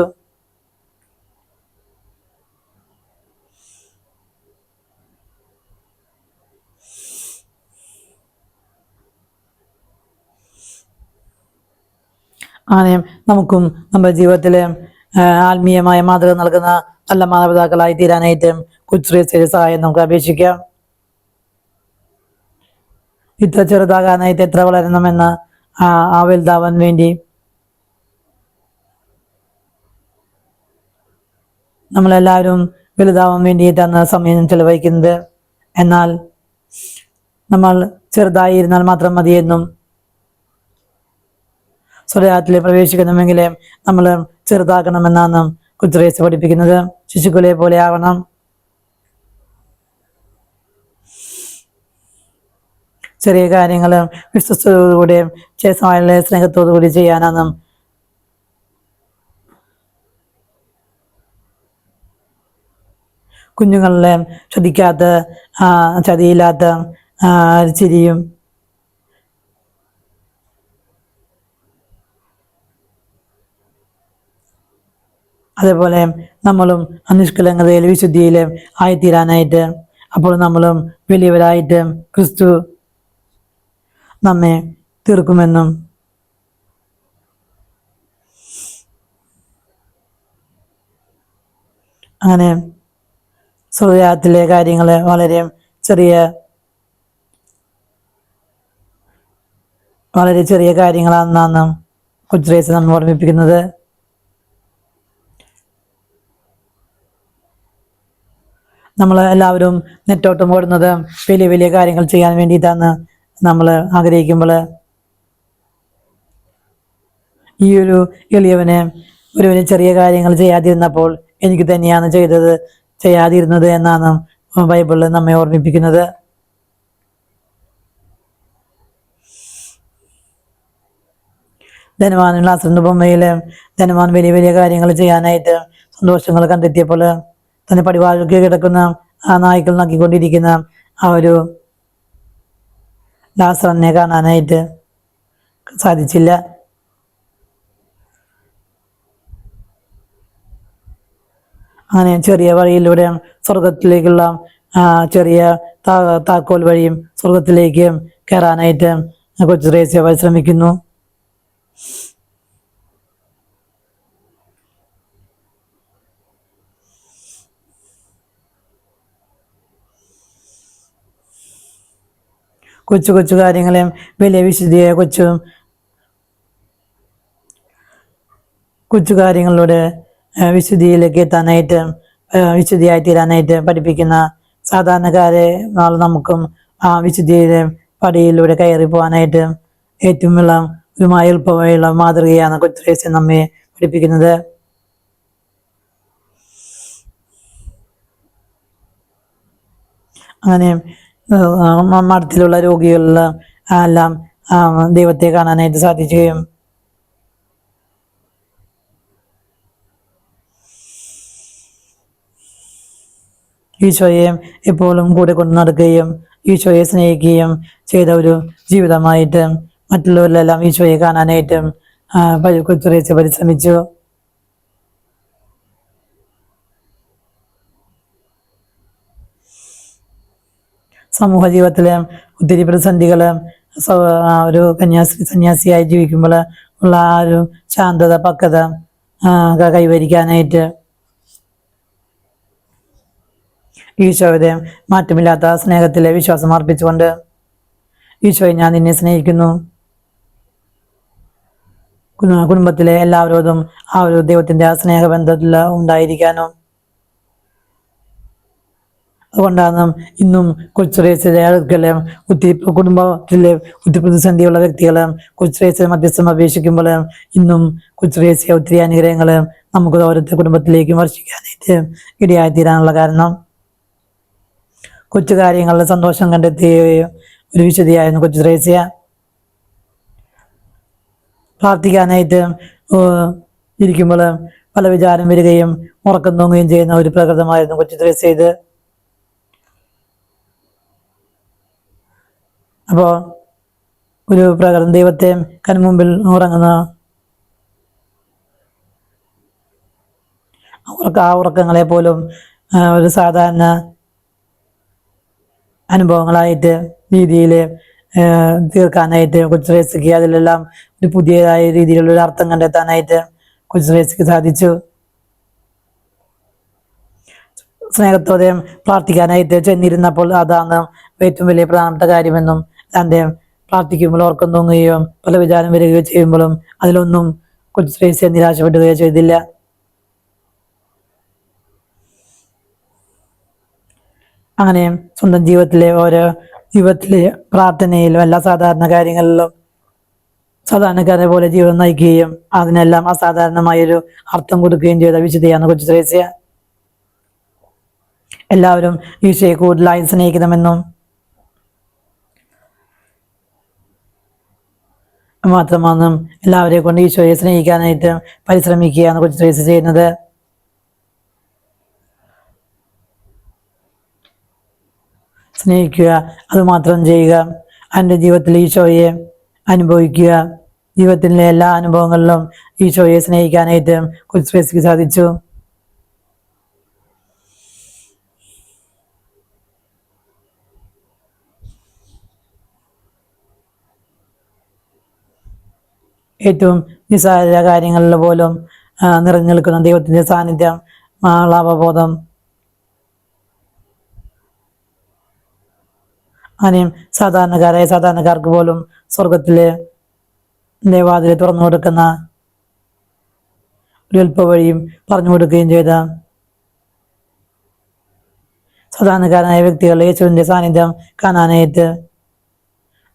അങ്ങനെ നമുക്കും നമ്മുടെ ജീവിതത്തില് ആത്മീയമായ മാതൃക നൽകുന്ന നല്ല മാതാപിതാക്കളായി തീരാനായിട്ട് കൊച്ചു ത്രേസ്യയുടെ സഹായം നമുക്ക് അപേക്ഷിക്കാം. ഇത്ര ചെറുതാകാനായിട്ട് എത്ര വളരണമെന്ന് വലുതാവാൻ വേണ്ടി നമ്മളെല്ലാവരും വലുതാവാൻ വേണ്ടിയിട്ടാണ് സമയം ചെലവഴിക്കുന്നത്. എന്നാൽ നമ്മൾ ചെറുതായിരുന്നാൽ മാത്രം മതിയെന്നും സ്വർഗ്ഗത്തിൽ പ്രവേശിക്കണമെങ്കിൽ നമ്മൾ ചെറുതാക്കണമെന്നാണ് കൊച്ചു ത്രേസ്യ പഠിപ്പിക്കുന്നത്. ശിശുക്കളെ പോലെ ആവണം. ചെറിയ കാര്യങ്ങൾ വിശ്വസ്തയോടുകൂടി സ്നേഹത്തോടു കൂടി ചെയ്യാനാണ് കുഞ്ഞുങ്ങളിലെ ശ്രദ്ധിക്കാത്ത ചതിയില്ലാത്ത ചിരിയും അതേപോലെ നമ്മളും നിഷ്കളങ്കതയിൽ വിശുദ്ധിയിൽ ആയിത്തീരാനായിട്ട് അപ്പോൾ നമ്മളും വലിയവരായിട്ട് ക്രിസ്തു നമ്മെ തീർക്കുമെന്നും അങ്ങനെ സ്വർഗ്ഗത്തിലെ കാര്യങ്ങൾ വളരെ ചെറിയ കാര്യങ്ങളാണെന്നാണ് കൊച്ചു ത്രേസ്യ നമ്മെ ഓർമ്മിപ്പിക്കുന്നത്. നമ്മൾ എല്ലാവരും നെറ്റോട്ടം ഓടുന്നത് വലിയ വലിയ കാര്യങ്ങൾ ചെയ്യാൻ വേണ്ടിയിട്ടാണ് നമ്മൾ ആഗ്രഹിക്കുമ്പോൾ ഈ ഒരു എളിയവന് ഒരുവന് ചെറിയ കാര്യങ്ങൾ ചെയ്യാതിരുന്നപ്പോൾ എനിക്ക് തന്നെയാണ് ചെയ്യാതിരുന്നത് എന്നാണ് ബൈബിളിൽ നമ്മെ ഓർമ്മിപ്പിക്കുന്നത്. ധനവാൻ ലാസറിന്റെ ഉപമയിൽ ധനവാൻ വലിയ വലിയ കാര്യങ്ങൾ ചെയ്യാനായിട്ട് സന്തോഷങ്ങൾ കണ്ടെത്തിയപ്പോൾ തന്നെ പടിവാതിൽക്ക് കിടക്കുന്ന നായ്ക്കൾ നക്കിക്കൊണ്ടിരിക്കുന്ന ഒരു ലാസറിനെ കാണാനായിട്ട് സാധിച്ചില്ല. അങ്ങനെ ചെറിയ വഴിയിലൂടെ സ്വർഗത്തിലേക്കുള്ള ചെറിയ താക്കോൽ വഴിയും സ്വർഗത്തിലേക്ക് കയറാനായിട്ട് കൊച്ചു ത്രേസ്യ പരിശ്രമിക്കുന്നു. കൊച്ചു കൊച്ചു കാര്യങ്ങളെയും വലിയ വിശുദ്ധിയെ കൊച്ചു കാര്യങ്ങളിലൂടെ വിശുദ്ധിയിലേക്ക് എത്താനായിട്ട് വിശുദ്ധിയായി തീരാനായിട്ട് പഠിപ്പിക്കുന്ന സാധാരണക്കാരെ നമുക്കും വിശുദ്ധിയുടെ പടിയിലൂടെ കയറി പോകാനായിട്ട് ഏറ്റവും എളുപ്പമായുള്ള മാതൃകയാണ് കൊച്ചു ത്രേസ്യ നമ്മെ പഠിപ്പിക്കുന്നത്. അങ്ങനെ മഠത്തിലുള്ള രോഗികളിൽ എല്ലാം ദൈവത്തെ കാണാനായിട്ട് സാധിക്കുകയും ഈശോയെ എപ്പോഴും കൂടെ കൊണ്ടു നടക്കുകയും ഈശോയെ സ്നേഹിക്കുകയും ചെയ്ത ഒരു ജീവിതമായിട്ട് മറ്റുള്ളവരിലെല്ലാം ഈശോയെ കാണാനായിട്ട് കൊച്ചു ത്രേസ്യ പരിശ്രമിച്ചു. സമൂഹ ജീവിതത്തിലെ ഒത്തിരി പ്രതിസന്ധികൾ ഒരു സന്യാസിയായി ജീവിക്കുമ്പോൾ ഉള്ള ഒരു ശാന്തത പക്വത കൈവരിക്കാനായിട്ട് ഈശോയുടെ മാറ്റമില്ലാത്ത സ്നേഹത്തിലെ വിശ്വാസം അർപ്പിച്ചുകൊണ്ട് ഈശോയെ ഞാൻ നിന്നെ സ്നേഹിക്കുന്നു, കുടുംബത്തിലെ എല്ലാവരോടും ഒരു ദൈവത്തിന്റെ സ്നേഹബന്ധത്തിൽ ഉണ്ടായിരിക്കാനും അതുകൊണ്ടാണ് ഇന്നും കൊച്ചു ത്രേസ്യയുടെ അടുക്കല് ഒത്തിരി കുടുംബത്തിലെ ഒത്തിരി പ്രതിസന്ധിയുള്ള വ്യക്തികള് കൊച്ചു ത്രേസ്യ മധ്യസ്ഥം അപേക്ഷിക്കുമ്പോൾ ഇന്നും കൊച്ചു ത്രേസ്യ ഒത്തിരി അനുഗ്രഹങ്ങൾ നമുക്ക് ഓരോരുത്തർ കുടുംബത്തിലേക്കും വർഷിക്കാനായിട്ട് ഇടയായി തീരാനുള്ള കാരണം കൊച്ചു കാര്യങ്ങളിൽ സന്തോഷം കണ്ടെത്തിയ ഒരു വിശുദ്ധിയായിരുന്നു കൊച്ചു ത്രേസ്യ. പ്രാർത്ഥിക്കാനായിട്ട് ഇരിക്കുമ്പോൾ പല വിചാരം വരികയും ഉറക്കം തൂങ്ങുകയും ചെയ്യുന്ന ഒരു പ്രകൃതമായിരുന്നു കൊച്ചു ത്രേസ്യ ഇത്. അപ്പോൾ ഒരു പ്രകൃതം ദൈവത്തെ കൺമുമ്പിൽ ഉറങ്ങുന്ന ഉറക്കങ്ങളെ പോലും ഒരു സാധാരണ അനുഭവങ്ങളായിട്ട് രീതിയിൽ തീർക്കാനായിട്ട് കൊച്ചു റേസിക്ക് അതിലെല്ലാം ഒരു പുതിയതായ രീതിയിലുള്ള ഒരു അർത്ഥം കണ്ടെത്താനായിട്ട് കൊച്ചു റേസിക്ക് സാധിച്ചു. സ്നേഹത്തോടെ പ്രാർത്ഥിക്കാനായിട്ട് ചെന്നിരുന്നപ്പോൾ അതാണ് ഏറ്റവും വലിയ പ്രധാനപ്പെട്ട കാര്യമെന്നും തൻ്റെ പ്രാർത്ഥിക്കുമ്പോൾ ഓർക്കം തോന്നുകയോ പല വിചാരം വരികയോ ചെയ്യുമ്പോഴും അതിലൊന്നും കൊച്ചു ശ്രേഷ്ഠ നിരാശപ്പെടുകയോ ചെയ്തില്ല. അങ്ങനെ സ്വന്തം ജീവിതത്തിലെ പ്രാർത്ഥനയിലും എല്ലാ സാധാരണ കാര്യങ്ങളിലും സാധാരണക്കാരെ പോലെ ജീവിതം നയിക്കുകയും അതിനെല്ലാം അസാധാരണമായൊരു അർത്ഥം കൊടുക്കുകയും ചെയ്ത വിശുദ്ധയാണ് കൊച്ചു ശ്രേഷ്ഠ. എല്ലാവരും ഈശോയെ കൂടുതലായി സ്നേഹിക്കണമെന്നും മാത്രമാണ് എല്ലാവരെയും കൊണ്ട് ഈശോയെ സ്നേഹിക്കാനായിട്ട് പരിശ്രമിക്കുകയാണ് കൊച്ചു ശ്രേഷ്ഠ ചെയ്യുന്നത്. സ്നേഹിക്കുക, അതുമാത്രം ചെയ്യുക. എൻ്റെ ജീവിതത്തിൽ ഈശോയെ അനുഭവിക്കുക. ജീവിതത്തിലെ എല്ലാ അനുഭവങ്ങളിലും ഈശോയെ സ്നേഹിക്കാനായിട്ട് കൊച്ചു ശ്രേഷ്ഠയ്ക്ക് സാധിച്ചു. ഏറ്റവും നിസ്സാര കാര്യങ്ങളിൽ പോലും നിറഞ്ഞു നിൽക്കുന്ന ദൈവത്തിൻ്റെ സാന്നിധ്യം, അവബോധം, അങ്ങനെയും സാധാരണക്കാർക്ക് പോലും സ്വർഗത്തിലെ വാതിൽ തുറന്നു കൊടുക്കുന്ന ഒരു എളുപ്പവഴിയും പറഞ്ഞു കൊടുക്കുകയും ചെയ്ത സാധാരണക്കാരായ വ്യക്തികൾ യേശുവിൻ്റെ സാന്നിധ്യം കാണാനായിട്ട്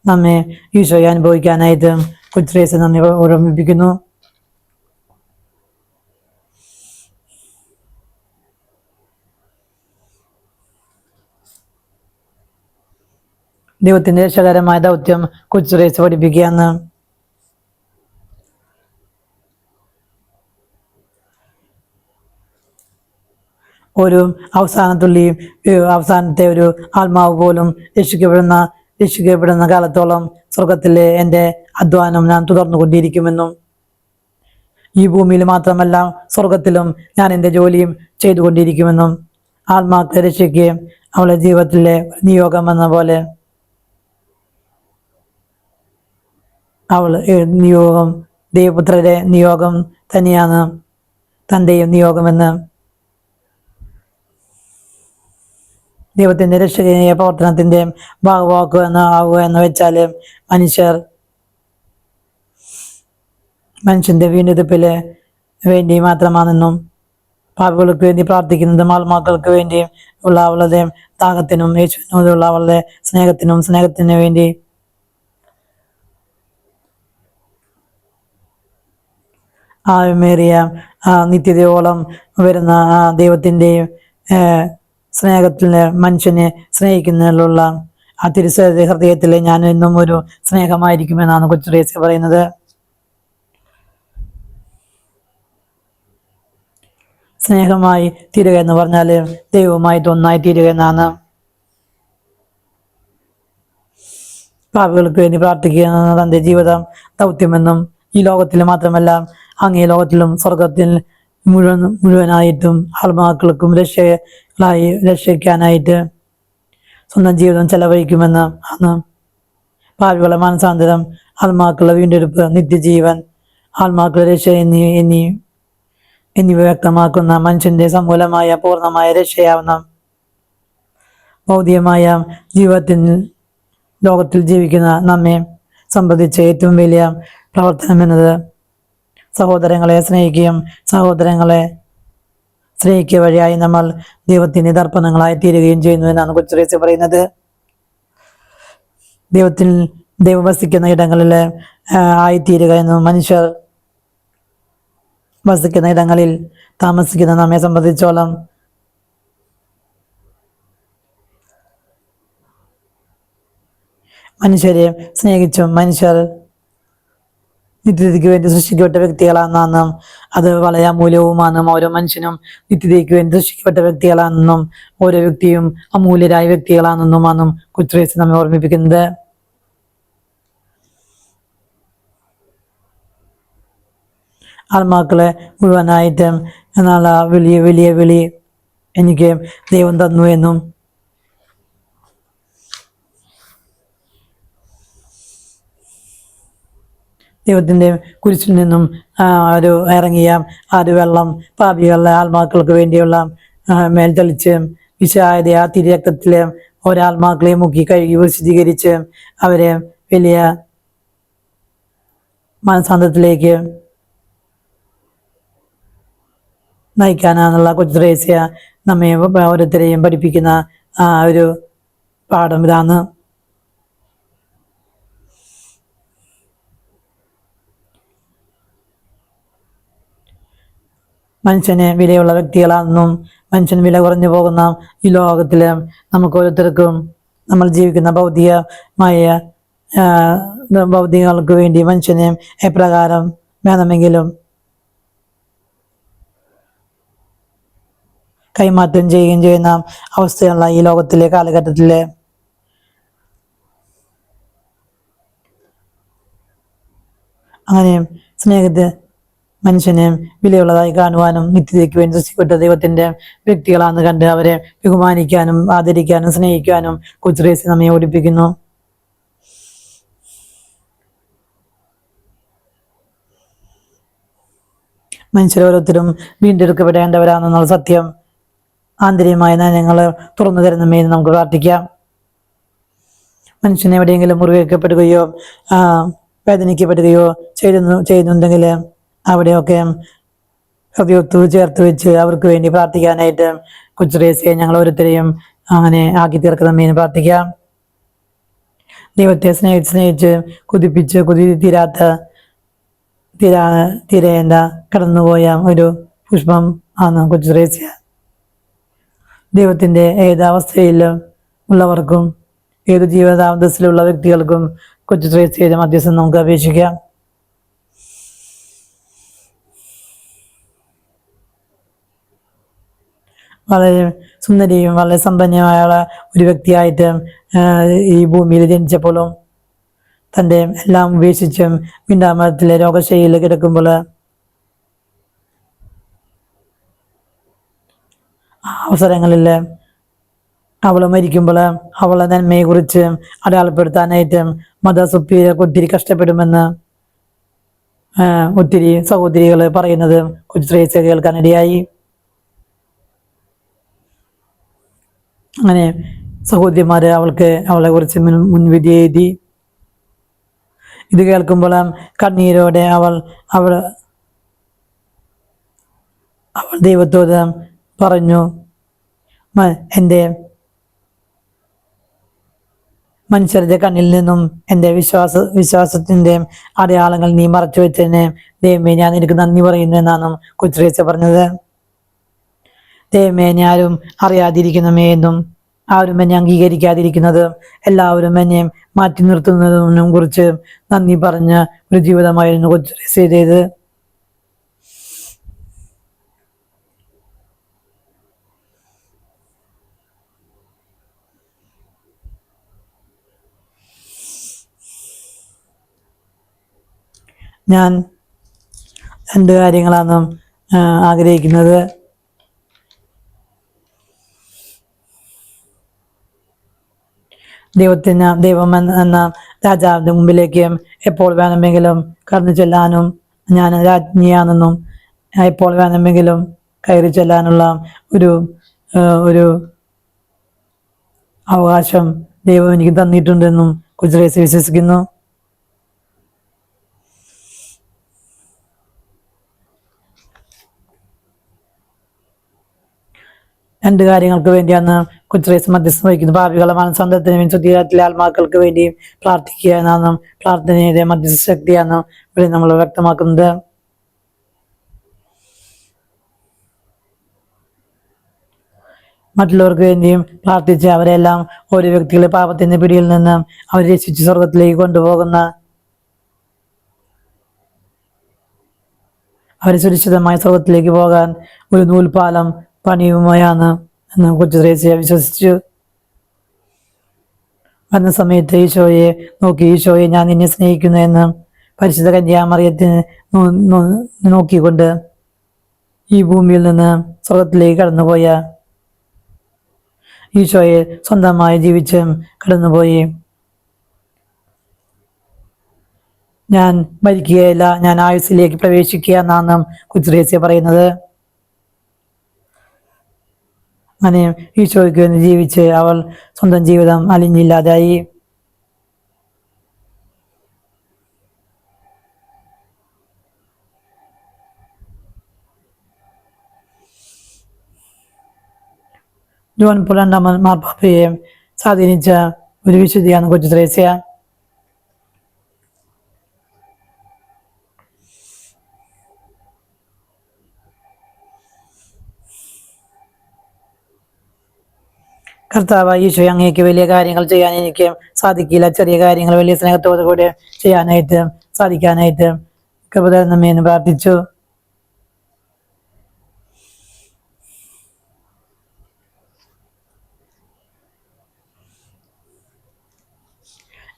നമ്മെ ഈശോയെ അനുഭവിക്കാനായിട്ട് കൊച്ചു ശ്രേഷ്ഠ നമ്മെ ഓർമ്മിപ്പിക്കുന്നു. ദൈവത്തിന്റെ രക്ഷകരമായ ദൗത്യം കൊച്ചു ശ്രേഷ്ഠ പഠിപ്പിക്കുകയാണ്. ഒരു അവസാനത്തെ ഒരു ആത്മാവ് പോലും രക്ഷിക്കപ്പെടുന്ന കാലത്തോളം സ്വർഗത്തിലെ എൻ്റെ അധ്വാനം ഞാൻ തുടർന്നുകൊണ്ടിരിക്കുമെന്നും ഈ ഭൂമിയിൽ മാത്രമല്ല സ്വർഗത്തിലും ഞാൻ എൻ്റെ ജോലിയും ചെയ്തുകൊണ്ടിരിക്കുമെന്നും ആത്മാക്കളെ രക്ഷിക്കുകയും അവളുടെ ജീവിതത്തിലെ നിയോഗം എന്ന പോലെ നിയോഗം ദൈവപുത്രരുടെ നിയോഗം തന്നെയാണ് തൻ്റെയും നിയോഗമെന്ന് ദൈവത്തിന്റെ രക്ഷകീയ പ്രവർത്തനത്തിന്റെ ഭാഗമാക്കുക എന്ന് വെച്ചാൽ മനുഷ്യന്റെ വീണ്ടെടുപ്പിന് വേണ്ടി മാത്രമാണെന്നും പാപികൾക്ക് വേണ്ടി പ്രാർത്ഥിക്കുന്നതും ആത്മാക്കൾക്ക് വേണ്ടി ഉള്ള അവളുടെ ദാഹത്തിനും യേശുവിനോടുള്ള അവളുടെ സ്നേഹത്തിന് വേണ്ടി ആഴമേറിയ നിത്യതയോളം വരുന്ന ദൈവത്തിന്റെ സ്നേഹത്തിന് മനുഷ്യനെ സ്നേഹിക്കുന്നതിലുള്ള ആ ഹൃദയത്തിൽ ഞാൻ എന്നും ഒരു സ്നേഹമായിരിക്കുമെന്നാണ് കൊച്ചു ശ്രേഷ്ഠ പറയുന്നത്. സ്നേഹമായി തീരുക എന്ന് പറഞ്ഞാൽ ദൈവവുമായിട്ട് ഒന്നായി തീരുക എന്നാണ്. പാപികൾക്ക് വേണ്ടി പ്രാർത്ഥിക്കുക തൻ്റെ ജീവിതം ദൗത്യമെന്നും ഈ ലോകത്തിൽ മാത്രമല്ല അങ്ങേ ലോകത്തിലും സ്വർഗത്തിൽ മുഴുവനായിട്ടും ആത്മാക്കൾക്കും രക്ഷിക്കാനായിട്ട് സ്വന്തം ജീവിതം ചെലവഴിക്കുമെന്ന് ആണ്. പാപികളുടെ മാനസാന്തരം, ആത്മാക്കളുടെ വീണ്ടെടുപ്പ്, നിത്യജീവൻ, ആത്മാക്കളുടെ രക്ഷ എന്നിവ വ്യക്തമാക്കുന്ന മനുഷ്യന്റെ സമൂലമായ പൂർണ്ണമായ രക്ഷയാവുന്ന ഭൗതികമായ ലോകത്തിൽ ജീവിക്കുന്ന നമ്മെ സംബന്ധിച്ച് ഏറ്റവും വലിയ പ്രവർത്തനം എന്നത് സഹോദരങ്ങളെ സ്നേഹിക്കുകയും സഹോദരങ്ങളെ സ്നേഹിക്കുക വഴിയായി നമ്മൾ ദൈവത്തിന്റെ ദർപ്പണങ്ങളായി തീരുകയും ചെയ്യുന്നു എന്നാണ് കൊച്ചു ശ്രേഷ്ഠ പറയുന്നത്. ദൈവം വസിക്കുന്ന ഇടങ്ങളിൽ ആയിത്തീരുക എന്നും മനുഷ്യർ വസിക്കുന്ന ഇടങ്ങളിൽ താമസിക്കുന്ന നമ്മെ സംബന്ധിച്ചോളം മനുഷ്യരെ സ്നേഹിച്ചും മനുഷ്യർ നിത്യതയ്ക്ക് വേണ്ടി സൃഷ്ടിക്കപ്പെട്ട വ്യക്തികളാണെന്നും അത് വളരെ അമൂല്യവുമാണെന്നും ഓരോ മനുഷ്യനും നിത്യതയ്ക്ക് വേണ്ടി സൃഷ്ടിക്കപ്പെട്ട വ്യക്തികളാണെന്നും ഓരോ വ്യക്തിയും അമൂല്യരായ വ്യക്തികളാണെന്നുമാണെന്നും കൊച്ചു ശ്രേഷ്ഠ നമ്മെ ഓർമ്മിപ്പിക്കുന്നത്. ആത്മാക്കളെ മുഴുവനായിട്ട് എന്നാൽ ആ വലിയ വലിയ വിളി എനിക്ക് ദൈവം തന്നു എന്നും ദൈവത്തിൻ്റെ കുരിശിൽ നിന്നും ഒരു ഇറങ്ങിയ ആ ഒരു വെള്ളം പാപികളുടെ ആത്മാക്കൾക്ക് വേണ്ടിയുള്ള മേൽ തെളിച്ച് വിശാലത ആ തിരക്തത്തിലെ ഒരാത്മാക്കളെ മുക്കി കഴുകി വിശദീകരിച്ച് അവരെ വലിയ മനസാന്തത്തിലേക്ക് നയിക്കാനാണെന്നുള്ള കൊച്ചു ത്രേസ്യ നമ്മെ ഓരോരുത്തരെയും പഠിപ്പിക്കുന്ന ആ ഒരു പാഠം ഇതാണ്. മനുഷ്യന് വിലയുള്ള വ്യക്തികളാണെന്നും മനുഷ്യൻ വില കുറഞ്ഞു പോകുന്ന ഈ ലോകത്തില് നമുക്ക് ഓരോരുത്തർക്കും നമ്മൾ ജീവിക്കുന്ന ഭൗതികങ്ങൾക്ക് വേണ്ടി മനുഷ്യനെ എപ്രകാരം വേണമെങ്കിലും കൈമാറ്റം ചെയ്യുകയും ചെയ്യുന്ന അവസ്ഥയുള്ള ഈ ലോകത്തിലെ കാലഘട്ടത്തില് അങ്ങനെ സ്നേഹത്തെ മനുഷ്യനെ വിലയുള്ളതായി കാണുവാനും നിത്യതയ്ക്ക് വേണ്ടി സൃഷ്ടിപ്പെട്ട ദൈവത്തിന്റെ വ്യക്തികളാണെന്ന് കണ്ട് അവരെ ബഹുമാനിക്കാനും ആദരിക്കാനും സ്നേഹിക്കാനും കൊച്ചു ത്രേസ്യ നമ്മെ ഓടിപ്പിക്കുന്നു. മനുഷ്യരോരോരുത്തരും വീണ്ടെടുക്കപ്പെടേണ്ടവരാണെന്നുള്ള സത്യം ആന്തരികമായ നയങ്ങൾ തുറന്നു തരുന്നമേ നമുക്ക് പ്രാർത്ഥിക്കാം. മനുഷ്യനെ എവിടെയെങ്കിലും മുറിവേക്കപ്പെടുകയോ വേദനിക്കപ്പെടുകയോ ചെയ്യുന്നുണ്ടെങ്കിൽ അവിടെയൊക്കെ ഹൃദയത്തു ചേർത്ത് വെച്ച് അവർക്ക് വേണ്ടി പ്രാർത്ഥിക്കാനായിട്ട് കൊച്ചു ത്രേസ്യയെ ഞങ്ങൾ ഓരോരുത്തരെയും അങ്ങനെ ആക്കി തീർക്കണമെന്ന് പ്രാർത്ഥിക്കാം. ദൈവത്തെ സ്നേഹിച്ച് കുതിപ്പിച്ച് തീരേണ്ട കടന്നുപോയ ഒരു പുഷ്പം ആണ് കൊച്ചു ത്രേസ്യ. ദൈവത്തിന്റെ ഏതവസ്ഥയിലും ഉള്ളവർക്കും ഏത് ജീവിതാന്തസ്സിലുള്ള വ്യക്തികൾക്കും കൊച്ചു ത്രേസ്യയുടെ മധ്യസ്ഥം നമുക്ക് അപേക്ഷിക്കാം. വളരെ സുന്ദരിയും വളരെ സമ്പന്നമായ ഒരു വ്യക്തിയായിട്ട് ഈ ഭൂമിയിൽ ജനിച്ചപ്പോഴും തൻ്റെ എല്ലാം ഉപേക്ഷിച്ചും പിണ്ടാമരത്തിലെ രോഗശൈലിയിൽ കിടക്കുമ്പോൾ അവസരങ്ങളിൽ അവൾ മരിക്കുമ്പോൾ അവളെ നന്മയെക്കുറിച്ച് അടയാളപ്പെടുത്താനായിട്ട് മതസുപ്പീരൊക്കെ ഒത്തിരി കഷ്ടപ്പെടുമെന്ന് ഒത്തിരി സഹോദരികൾ പറയുന്നത് കൊച്ചു ത്രേസ്യ കേൾക്കാനിടയായി. അങ്ങനെ സഹോദരിമാര് അവളെ കുറിച്ച് മുൻവിധി എഴുതി. ഇത് കേൾക്കുമ്പോൾ കണ്ണീരോടെ അവൾ ദൈവത്തോട് പറഞ്ഞു, എൻ്റെ മനുഷ്യരുടെ കണ്ണിൽ നിന്നും എൻ്റെ വിശ്വാസത്തിന്റെ അടയാളങ്ങൾ നീ മറച്ചു വെച്ചതിന് ദൈവമേ ഞാൻ എനിക്ക് നന്ദി പറയുന്നു എന്നാണ് കൊച്ചു ത്രേസ്യ പറഞ്ഞത്. ദൈവമേ ഞാനും അറിയാതിരിക്കുന്നമേ എന്നും ആരും എന്നെ അംഗീകരിക്കാതിരിക്കുന്നത് എല്ലാവരും എന്നെ മാറ്റി നിർത്തുന്നതിനും കുറിച്ച് നന്ദി പറഞ്ഞ ഒരു ജീവിതമായിരുന്നു കൊച്ചു ത്രേസ്യയുടേത്. ഞാൻ രണ്ട് കാര്യങ്ങളാണ് ആഗ്രഹിക്കുന്നത്. ദൈവം എന്ന രാജാവിന്റെ മുമ്പിലേക്ക് എപ്പോൾ വേണമെങ്കിലും കടന്നു ചെല്ലാനും ഞാൻ രാജ്ഞിയാണെന്നും എപ്പോൾ വേണമെങ്കിലും കയറി ചെല്ലാനുള്ള ഒരു അവകാശം ദൈവം എനിക്ക് തന്നിട്ടുണ്ടെന്നും കൊച്ചു ത്രേസ്യ വിശ്വസിക്കുന്നു. രണ്ട് കാര്യങ്ങൾക്ക് വേണ്ടിയാണ് കൊച്ചു ത്രേസ്യ മധ്യസ്ഥം വഹിക്കുന്നത്. പാപികളുടെ മനസ്സാന്തരത്തിന് വേണ്ടി ശുദ്ധീകരണത്തിലെ ആത്മാക്കൾക്ക് വേണ്ടി പ്രാർത്ഥിക്കുക എന്നാണ് പ്രാർത്ഥനയുടെ മധ്യസ്ഥ ശക്തിയാണ് ഇവിടെ നമ്മൾ വ്യക്തമാക്കുന്നത്. മറ്റുള്ളവർക്ക് വേണ്ടിയും പ്രാർത്ഥിച്ച് അവരെല്ലാം ഓരോ വ്യക്തികളെ പാപത്തിന്റെ പിടിയിൽ നിന്ന് അവരെ രക്ഷിച്ച് സ്വർഗത്തിലേക്ക് കൊണ്ടുപോകുന്ന അവരെ സുരക്ഷിതമായ സ്വർഗത്തിലേക്ക് പോകാൻ ഒരു നൂൽപാലം പണിയുകയാണ് എന്ന് കൊച്ചു ത്രേസ്യ വിശ്വസിച്ചു. വന്ന സമയത്ത് ഈശോയെ നോക്കി, ഈശോയെ ഞാൻ നിന്നെ സ്നേഹിക്കുന്നു എന്ന് പരിശുദ്ധ കന്യാമറിയത്തിന് നോക്കിക്കൊണ്ട് ഈ ഭൂമിയിൽ നിന്ന് സ്വർഗത്തിലേക്ക് കടന്നുപോയ ഈശോയെ സ്വന്തമായി ജീവിച്ച് കടന്നുപോയി. ഞാൻ മരിക്കുകയല്ല, ഞാൻ ആയുസ്സിലേക്ക് പ്രവേശിക്കുക എന്നാണ് കൊച്ചുത്രേസ്യ പറയുന്നത്. അങ്ങനെ ഈശോയ്ക്ക് വേണ്ടി ജീവിച്ച് അവൾ സ്വന്തം ജീവിതം അലിഞ്ഞില്ലാതായി. ജോൺ പോൾ രണ്ടാമൻ മാർപ്പാപ്പയെ സ്വാധീനിച്ച ഒരു വിശുദ്ധിയാണ് കൊച്ചുത്രേസ്യ. കർത്താവ് ഈശോ, അങ്ങേക്ക് വലിയ കാര്യങ്ങൾ ചെയ്യാൻ എനിക്ക് സാധിക്കില്ല. ചെറിയ കാര്യങ്ങൾ വലിയ സ്നേഹത്തോടു കൂടി ചെയ്യാനായിട്ട് സാധിക്കാനായിട്ട് കൃപ തരണമേ എന്ന് പ്രാർത്ഥിച്ചു.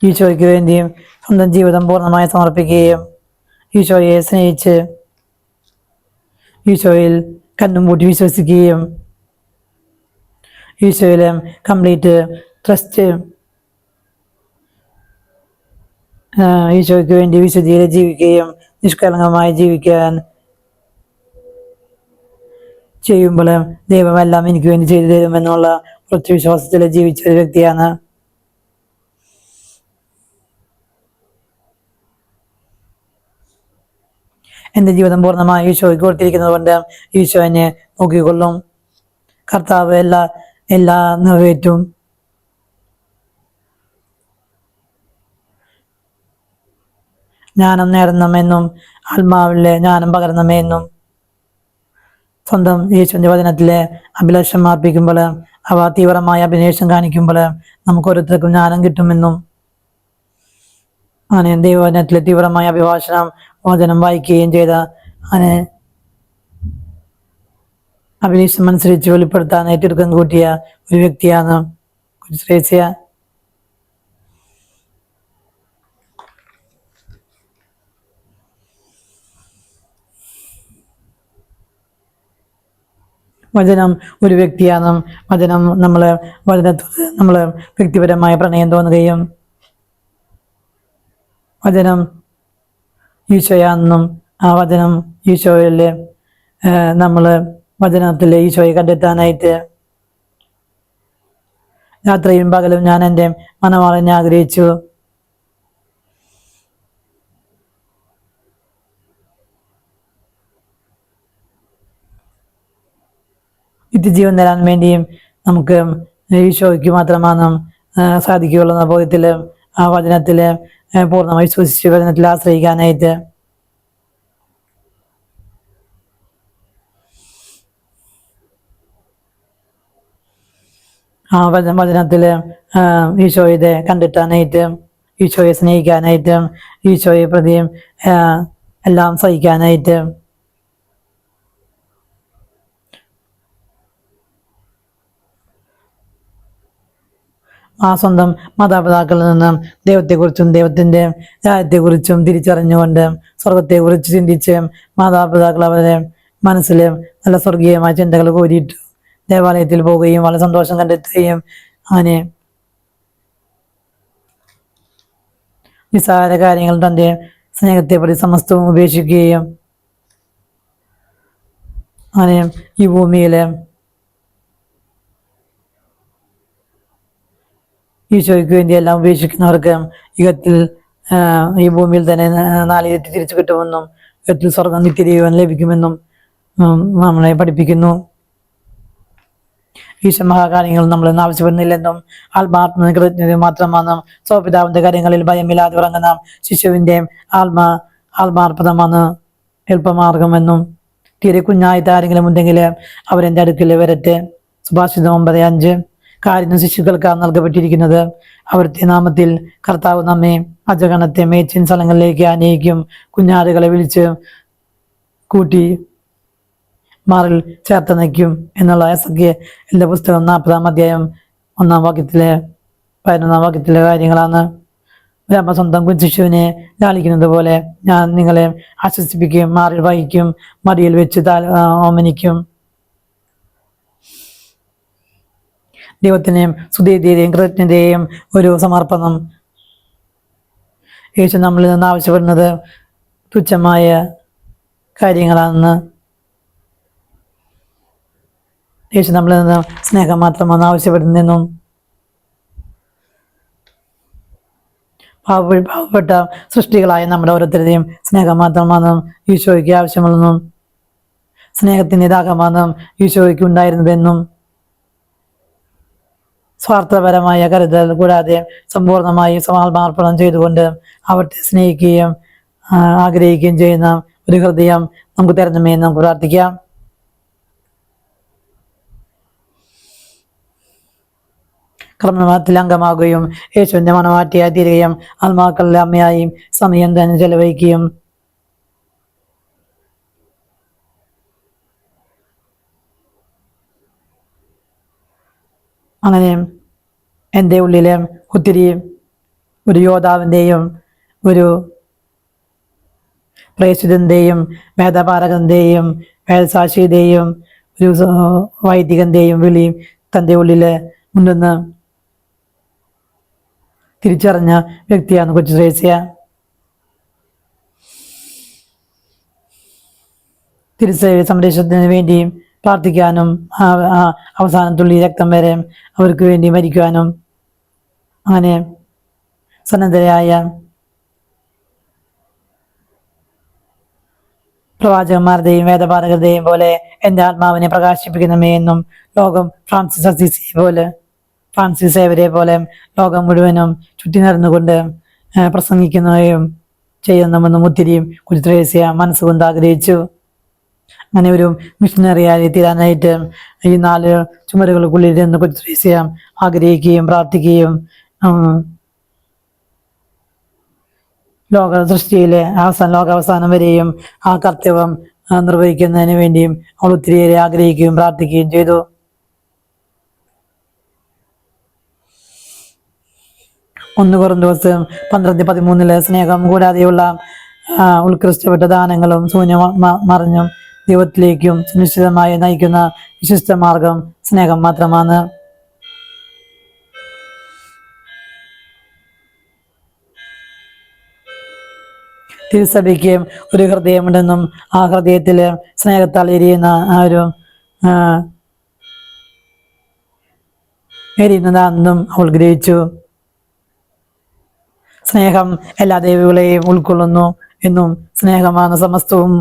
ഈശോയ്ക്ക് വേണ്ടിയും സ്വന്തം ജീവിതം പൂർണ്ണമായി സമർപ്പിക്കുകയും ഈശോയെ സ്നേഹിച്ച് ഈശോയിൽ കണ്ണും പൂട്ടി വിശ്വസിക്കുകയും ഈശോയിലെ കംപ്ലീറ്റ് ട്രസ്റ്റ് ഈശോയ്ക്ക് വേണ്ടി വിശുദ്ധിയിൽ ജീവിക്കുകയും നിഷ്കളങ്കമായി ജീവിക്കാൻ ചെയ്യുമ്പോൾ ദൈവമെല്ലാം എനിക്ക് വേണ്ടി ചെയ്തു തരുമെന്നുള്ള ഉറച്ച വിശ്വാസത്തിൽ ജീവിച്ച ഒരു വ്യക്തിയാണ്. എൻ്റെ ജീവിതം പൂർണ്ണമായി ഈശോയ്ക്ക് കൊടുത്തിരിക്കുന്നത് കൊണ്ട് ഈശോ എന്നെ നോക്കിക്കൊള്ളും. കർത്താവ് എല്ലാ നിറവേറ്റും. ജ്ഞാനം നേടണമെന്നും ആത്മാവിലെ ജ്ഞാനം പകരണമെന്നും സ്വന്തം യേശുവിൻ്റെ വചനത്തിലെ അഭിലാഷം അർപ്പിക്കുമ്പോൾ, അവ തീവ്രമായ അഭിനിവേശം കാണിക്കുമ്പോൾ നമുക്ക് ഓരോരുത്തർക്കും ജ്ഞാനം കിട്ടുമെന്നും, അങ്ങനെ ദൈവവചനത്തിലെ തീവ്രമായ അഭിഭാഷണം വചനം വായിക്കുകയും ചെയ്ത അങ്ങനെ അഭിനിവേശം അനുസരിച്ച് വെളിപ്പെടുത്താൻ ഏറ്റെടുക്കം കൂട്ടിയ ഒരു വ്യക്തിയാണ് കൊച്ചുത്രേസ്യ. വചനം ഒരു വ്യക്തിയാണ്. വചനം നമ്മള് വ്യക്തിപരമായ പ്രണയം തോന്നുകയും വചനം ഈശോയാണെന്നും ആ വചനം ഈശോയിലെ വചനത്തിലെ ഈശോയെ കണ്ടെത്താനായിട്ട് രാത്രിയും പകലും ഞാൻ എൻ്റെ മനമാറിനെ ആഗ്രഹിച്ചു. നിത്യജീവൻ തരാൻ വേണ്ടിയും നമുക്ക് ഈശോയ്ക്ക് മാത്രമാണ് സാധിക്കുകയുള്ളൂ എന്ന ബോധ്യത്തില് ആ വചനത്തില് പൂർണ്ണമായി വിശ്വസിച്ച് വചനത്തിൽ ആശ്രയിക്കാനായിട്ട് ആ വചനത്തില് ഈശോയെ കണ്ടെത്താനായിട്ട്, ഈശോയെ സ്നേഹിക്കാനായിട്ട്, ഈശോയെ പ്രതിയും എല്ലാം സഹിക്കാനായിട്ട് ആ സ്വന്തം മാതാപിതാക്കളിൽ നിന്നും ദൈവത്തെക്കുറിച്ചും ദൈവത്തിൻ്റെ രാജ്യത്തെക്കുറിച്ചും തിരിച്ചറിഞ്ഞുകൊണ്ട് സ്വർഗത്തെക്കുറിച്ച് ചിന്തിച്ച് മാതാപിതാക്കൾ അവരുടെ മനസ്സിൽ നല്ല സ്വർഗീയമായ ചിന്തകൾ കോരിയിട്ടു ദേവാലയത്തിൽ പോവുകയും വളരെ സന്തോഷം കണ്ടെത്തുകയും അങ്ങനെ നിസ്സാര കാര്യങ്ങൾ തൻ്റെ സ്നേഹത്തെ പ്രതി സമസ്തവും ഉപേക്ഷിക്കുകയും അങ്ങനെ ഈ ഭൂമിയിലെ ഈശോയ്ക്ക് വേണ്ടി എല്ലാം ഉപേക്ഷിക്കുന്നവർക്ക് ഈ ഭൂമിയിൽ തന്നെ നാലിരട്ടി തിരിച്ചു കിട്ടുമെന്നും യുഗത്തിൽ സ്വർഗം നിത്യജീവൻ ലഭിക്കുമെന്നും നമ്മളെ പഠിപ്പിക്കുന്നു. ഈശോ മഹാകാര്യങ്ങൾ നമ്മൾ ആവശ്യപ്പെടുന്നില്ലെന്നും ആത്മാത്മ കൃതജ്ഞത മാത്രമാണ് സ്വപിതാവിന്റെ കാര്യങ്ങളിൽ ഭയമില്ലാതെ ഉറങ്ങുന്ന ശിശുവിന്റെ ആത്മാർപ്പതമാണ് എളുപ്പമാർഗമെന്നും തീരെ കുഞ്ഞായിട്ട് ആരെങ്കിലും ഉണ്ടെങ്കിൽ അവരെൻ്റെ അടുക്കൽ വരട്ടെ. സുഭാഷിതം 9:5. കാര്യം ശിശുക്കൾക്കാണ് നൽകപ്പെട്ടിരിക്കുന്നത്. അവിടുത്തെ നാമത്തിൽ കർത്താവ് നമ്മെ അജഗണത്തെ മേച്ചിൻ സ്ഥലങ്ങളിലേക്ക് അനയിക്കും. കുഞ്ഞാടുകളെ വിളിച്ച് കൂട്ടി മാറിൽ ചേർത്ത് നയിക്കും എന്നുള്ള എന്റെ പുസ്തകം 40-ാം അധ്യായം 1-ാം വാക്യത്തിലെ 11-ാം വാക്യത്തിലെ കാര്യങ്ങളാണ്. ഒരമ്മ സ്വന്തം ശിശുവിനെ ലാളിക്കുന്നത് പോലെ ഞാൻ നിങ്ങളെ ആശ്വസിപ്പിക്കും, മാറിൽ വഹിക്കും, മടിയിൽ വെച്ച് ഓമനിക്കും. ദൈവത്തിനെയും സുധീതിയുടെയും കൃതജ്ഞതയെയും ഒരു സമർപ്പണം. യേശു നമ്മളിൽ നിന്ന് ആവശ്യപ്പെടുന്നത് തുച്ഛമായ കാര്യങ്ങളാണെന്ന്. യേശു നമ്മളിൽ നിന്ന് സ്നേഹം മാത്രമാണ് ആവശ്യപ്പെടുന്നതെന്നും പാവപ്പെട്ട സൃഷ്ടികളായ നമ്മുടെ ഓരോരുത്തരുടെയും സ്നേഹം മാത്രമാണെന്നും ഈശോയ്ക്ക് ആവശ്യമുള്ളതെന്നും സ്നേഹത്തിൻ്റെ ദാഹമാണെന്നും ഈശോയ്ക്ക് ഉണ്ടായിരുന്നതെന്നും സ്വാർത്ഥപരമായ കരുതൽ കൂടാതെ സമ്പൂർണമായി സമാത്മാർപ്പണം ചെയ്തുകൊണ്ട് അവിടുത്തെ സ്നേഹിക്കുകയും ആഗ്രഹിക്കുകയും ചെയ്യുന്ന ഒരു ഹൃദയം നമുക്ക് തരണമേ എന്ന് നമുക്ക് പ്രാർത്ഥിക്കാം. കർമ്മത്തിൽ അംഗമാകുകയും യേശുവിൻ്റെ മണവാട്ടിയായി തീരുകയും ആത്മാക്കളുടെ അമ്മയായും സമയം തന്നെ ചെലവഴിക്കുകയും അങ്ങനെ എൻ്റെ ഉള്ളിലെ ഒത്തിരി ഒരു യോദ്ധാവിൻ്റെയും ഒരു പ്രേക്ഷിതൻ്റെയും വേദപാരകൻ്റെയും വേദസാക്ഷിയുടെയും ഒരു വൈദികൻ്റെയും വിളി തൻ്റെ ഉള്ളിൽ ഉണ്ടെന്ന് തിരിച്ചറിഞ്ഞ വ്യക്തിയാണ് കൊച്ചു ത്രേസ്യ. തിരുസേവ സംരക്ഷണത്തിന് വേണ്ടി പ്രാർത്ഥിക്കാനും അവസാന തുള്ളി രക്തം വരെ അവർക്ക് വേണ്ടി മരിക്കുവാനും അങ്ങനെ സന്നദ്ധരായ പ്രവാചകന്മാരുടെയും വേദപാരകരുടെയും പോലെ എൻ്റെ ആത്മാവിനെ പ്രകാശിപ്പിക്കണമേ എന്നും ഫ്രാൻസിസ് സേവരെ പോലെ ലോകം മുഴുവനും ചുറ്റി നടന്നുകൊണ്ട് പ്രസംഗിക്കുന്നതും ചെയ്യുന്നുമെന്നും ഒത്തിരി കൊച്ചു ത്രേസ്യ മനസ്സുകൊണ്ട് ആഗ്രഹിച്ചു. അങ്ങനെ ഒരു മിഷനറിയായി തീരാനായിട്ട് ഈ 4 ചുമരുകൾക്കുള്ളിൽ നിന്ന് കൊച്ചു ത്രേസ്യ ആഗ്രഹിക്കുകയും പ്രാർത്ഥിക്കുകയും ലോകാവസാനം വരെയും ആ കർത്തവ്യം നിർവഹിക്കുന്നതിന് വേണ്ടിയും അവൾ ഒത്തിരിയേറെ ആഗ്രഹിക്കുകയും പ്രാർത്ഥിക്കുകയും ചെയ്തു. ഒന്ന് കൊറിന്തോസ് 12:13 സ്നേഹം കൂടാതെയുള്ള ഉത്കൃഷ്ടപ്പെട്ട ദാനങ്ങളും ശൂന്യം മറിഞ്ഞും ദൈവത്തിലേക്കും സുനിശ്ചിതമായി നയിക്കുന്ന വിശിഷ്ട മാർഗം സ്നേഹം മാത്രമാണ്. തിരുസഭയ്ക്ക് ഒരു ഹൃദയമുണ്ടെന്നും ആ ഹൃദയത്തിൽ സ്നേഹത്താൽ എരിയുന്ന എരിയുന്നതാണെന്നും അവൾ ഗ്രഹിച്ചു. സ്നേഹം എല്ലാ ദൈവങ്ങളെയും ഉൾക്കൊള്ളുന്നു എന്നും സ്നേഹമാണ് സമസ്തവും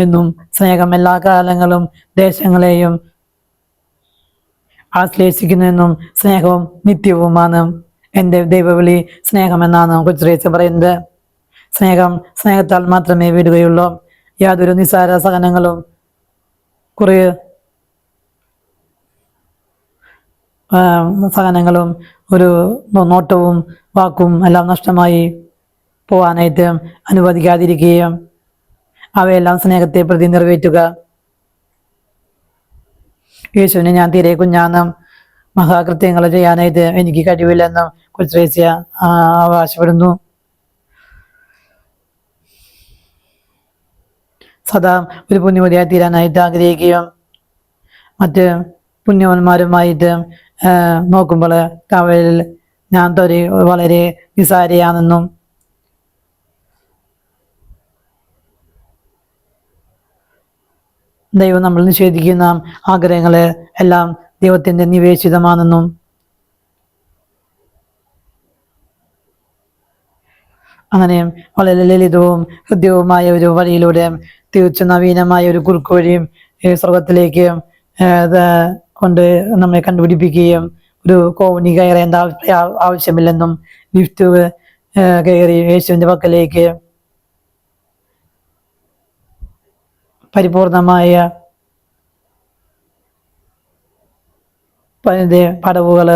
എന്നും സ്നേഹം എല്ലാ കാലങ്ങളും ദേശങ്ങളെയും ആശ്ലേഷിക്കുന്നുവെന്നും സ്നേഹവും നിത്യവുമാണ്. എൻ്റെ ദൈവവിളി സ്നേഹമെന്നാണ് കൊച്ചു ത്രേസ്യ പറയുന്നത്. സ്നേഹത്താൽ മാത്രമേ വിടുകയുള്ളൂ. യാതൊരു നിസ്സാര സഹനങ്ങളും ഒരു നോട്ടവും വാക്കും എല്ലാം നഷ്ടമായി പോവാനായിട്ട് അനുവദിക്കാതിരിക്കുകയും അവയെല്ലാം സ്നേഹത്തെ പ്രതി നിറവേറ്റുക. യേശുവിനെ ഞാൻ തീരെ കുഞ്ഞാണ്, മഹാകൃത്യങ്ങൾ ചെയ്യാനായിട്ട് എനിക്ക് കഴിവില്ലെന്നും കൊച്ചു ത്രേസ്യ അവകാശപ്പെടുന്നു. സദാ ഒരു പുണ്യവതിയായി തീരാനായിട്ട് ആഗ്രഹിക്കുകയും മറ്റ് പുണ്യവന്മാരുമായിട്ട് നോക്കുമ്പോൾ അവരിൽ ഞാൻ വളരെ നിസാരിയാണെന്നും ദൈവം നമ്മൾ നിഷേധിക്കുന്ന ആഗ്രഹങ്ങൾ എല്ലാം ദൈവത്തിൻ്റെ നിവേശിതമാണെന്നും അങ്ങനെ വളരെ ലളിതവും ഹൃദ്യവുമായ ഒരു വഴിയിലൂടെ തികച്ചും നവീനമായ ഒരു കുറുക്കുവഴിയും സ്വർഗത്തിലേക്ക് കൊണ്ട് നമ്മെ കണ്ടുപിടിപ്പിക്കുകയും ഒരു കോവണി കയറേണ്ട ആവശ്യമില്ലെന്നും ലിഫ്റ്റ് കയറി യേശുവിൻ്റെ പക്കലേക്ക് പരിപൂർണമായ പടവുകൾ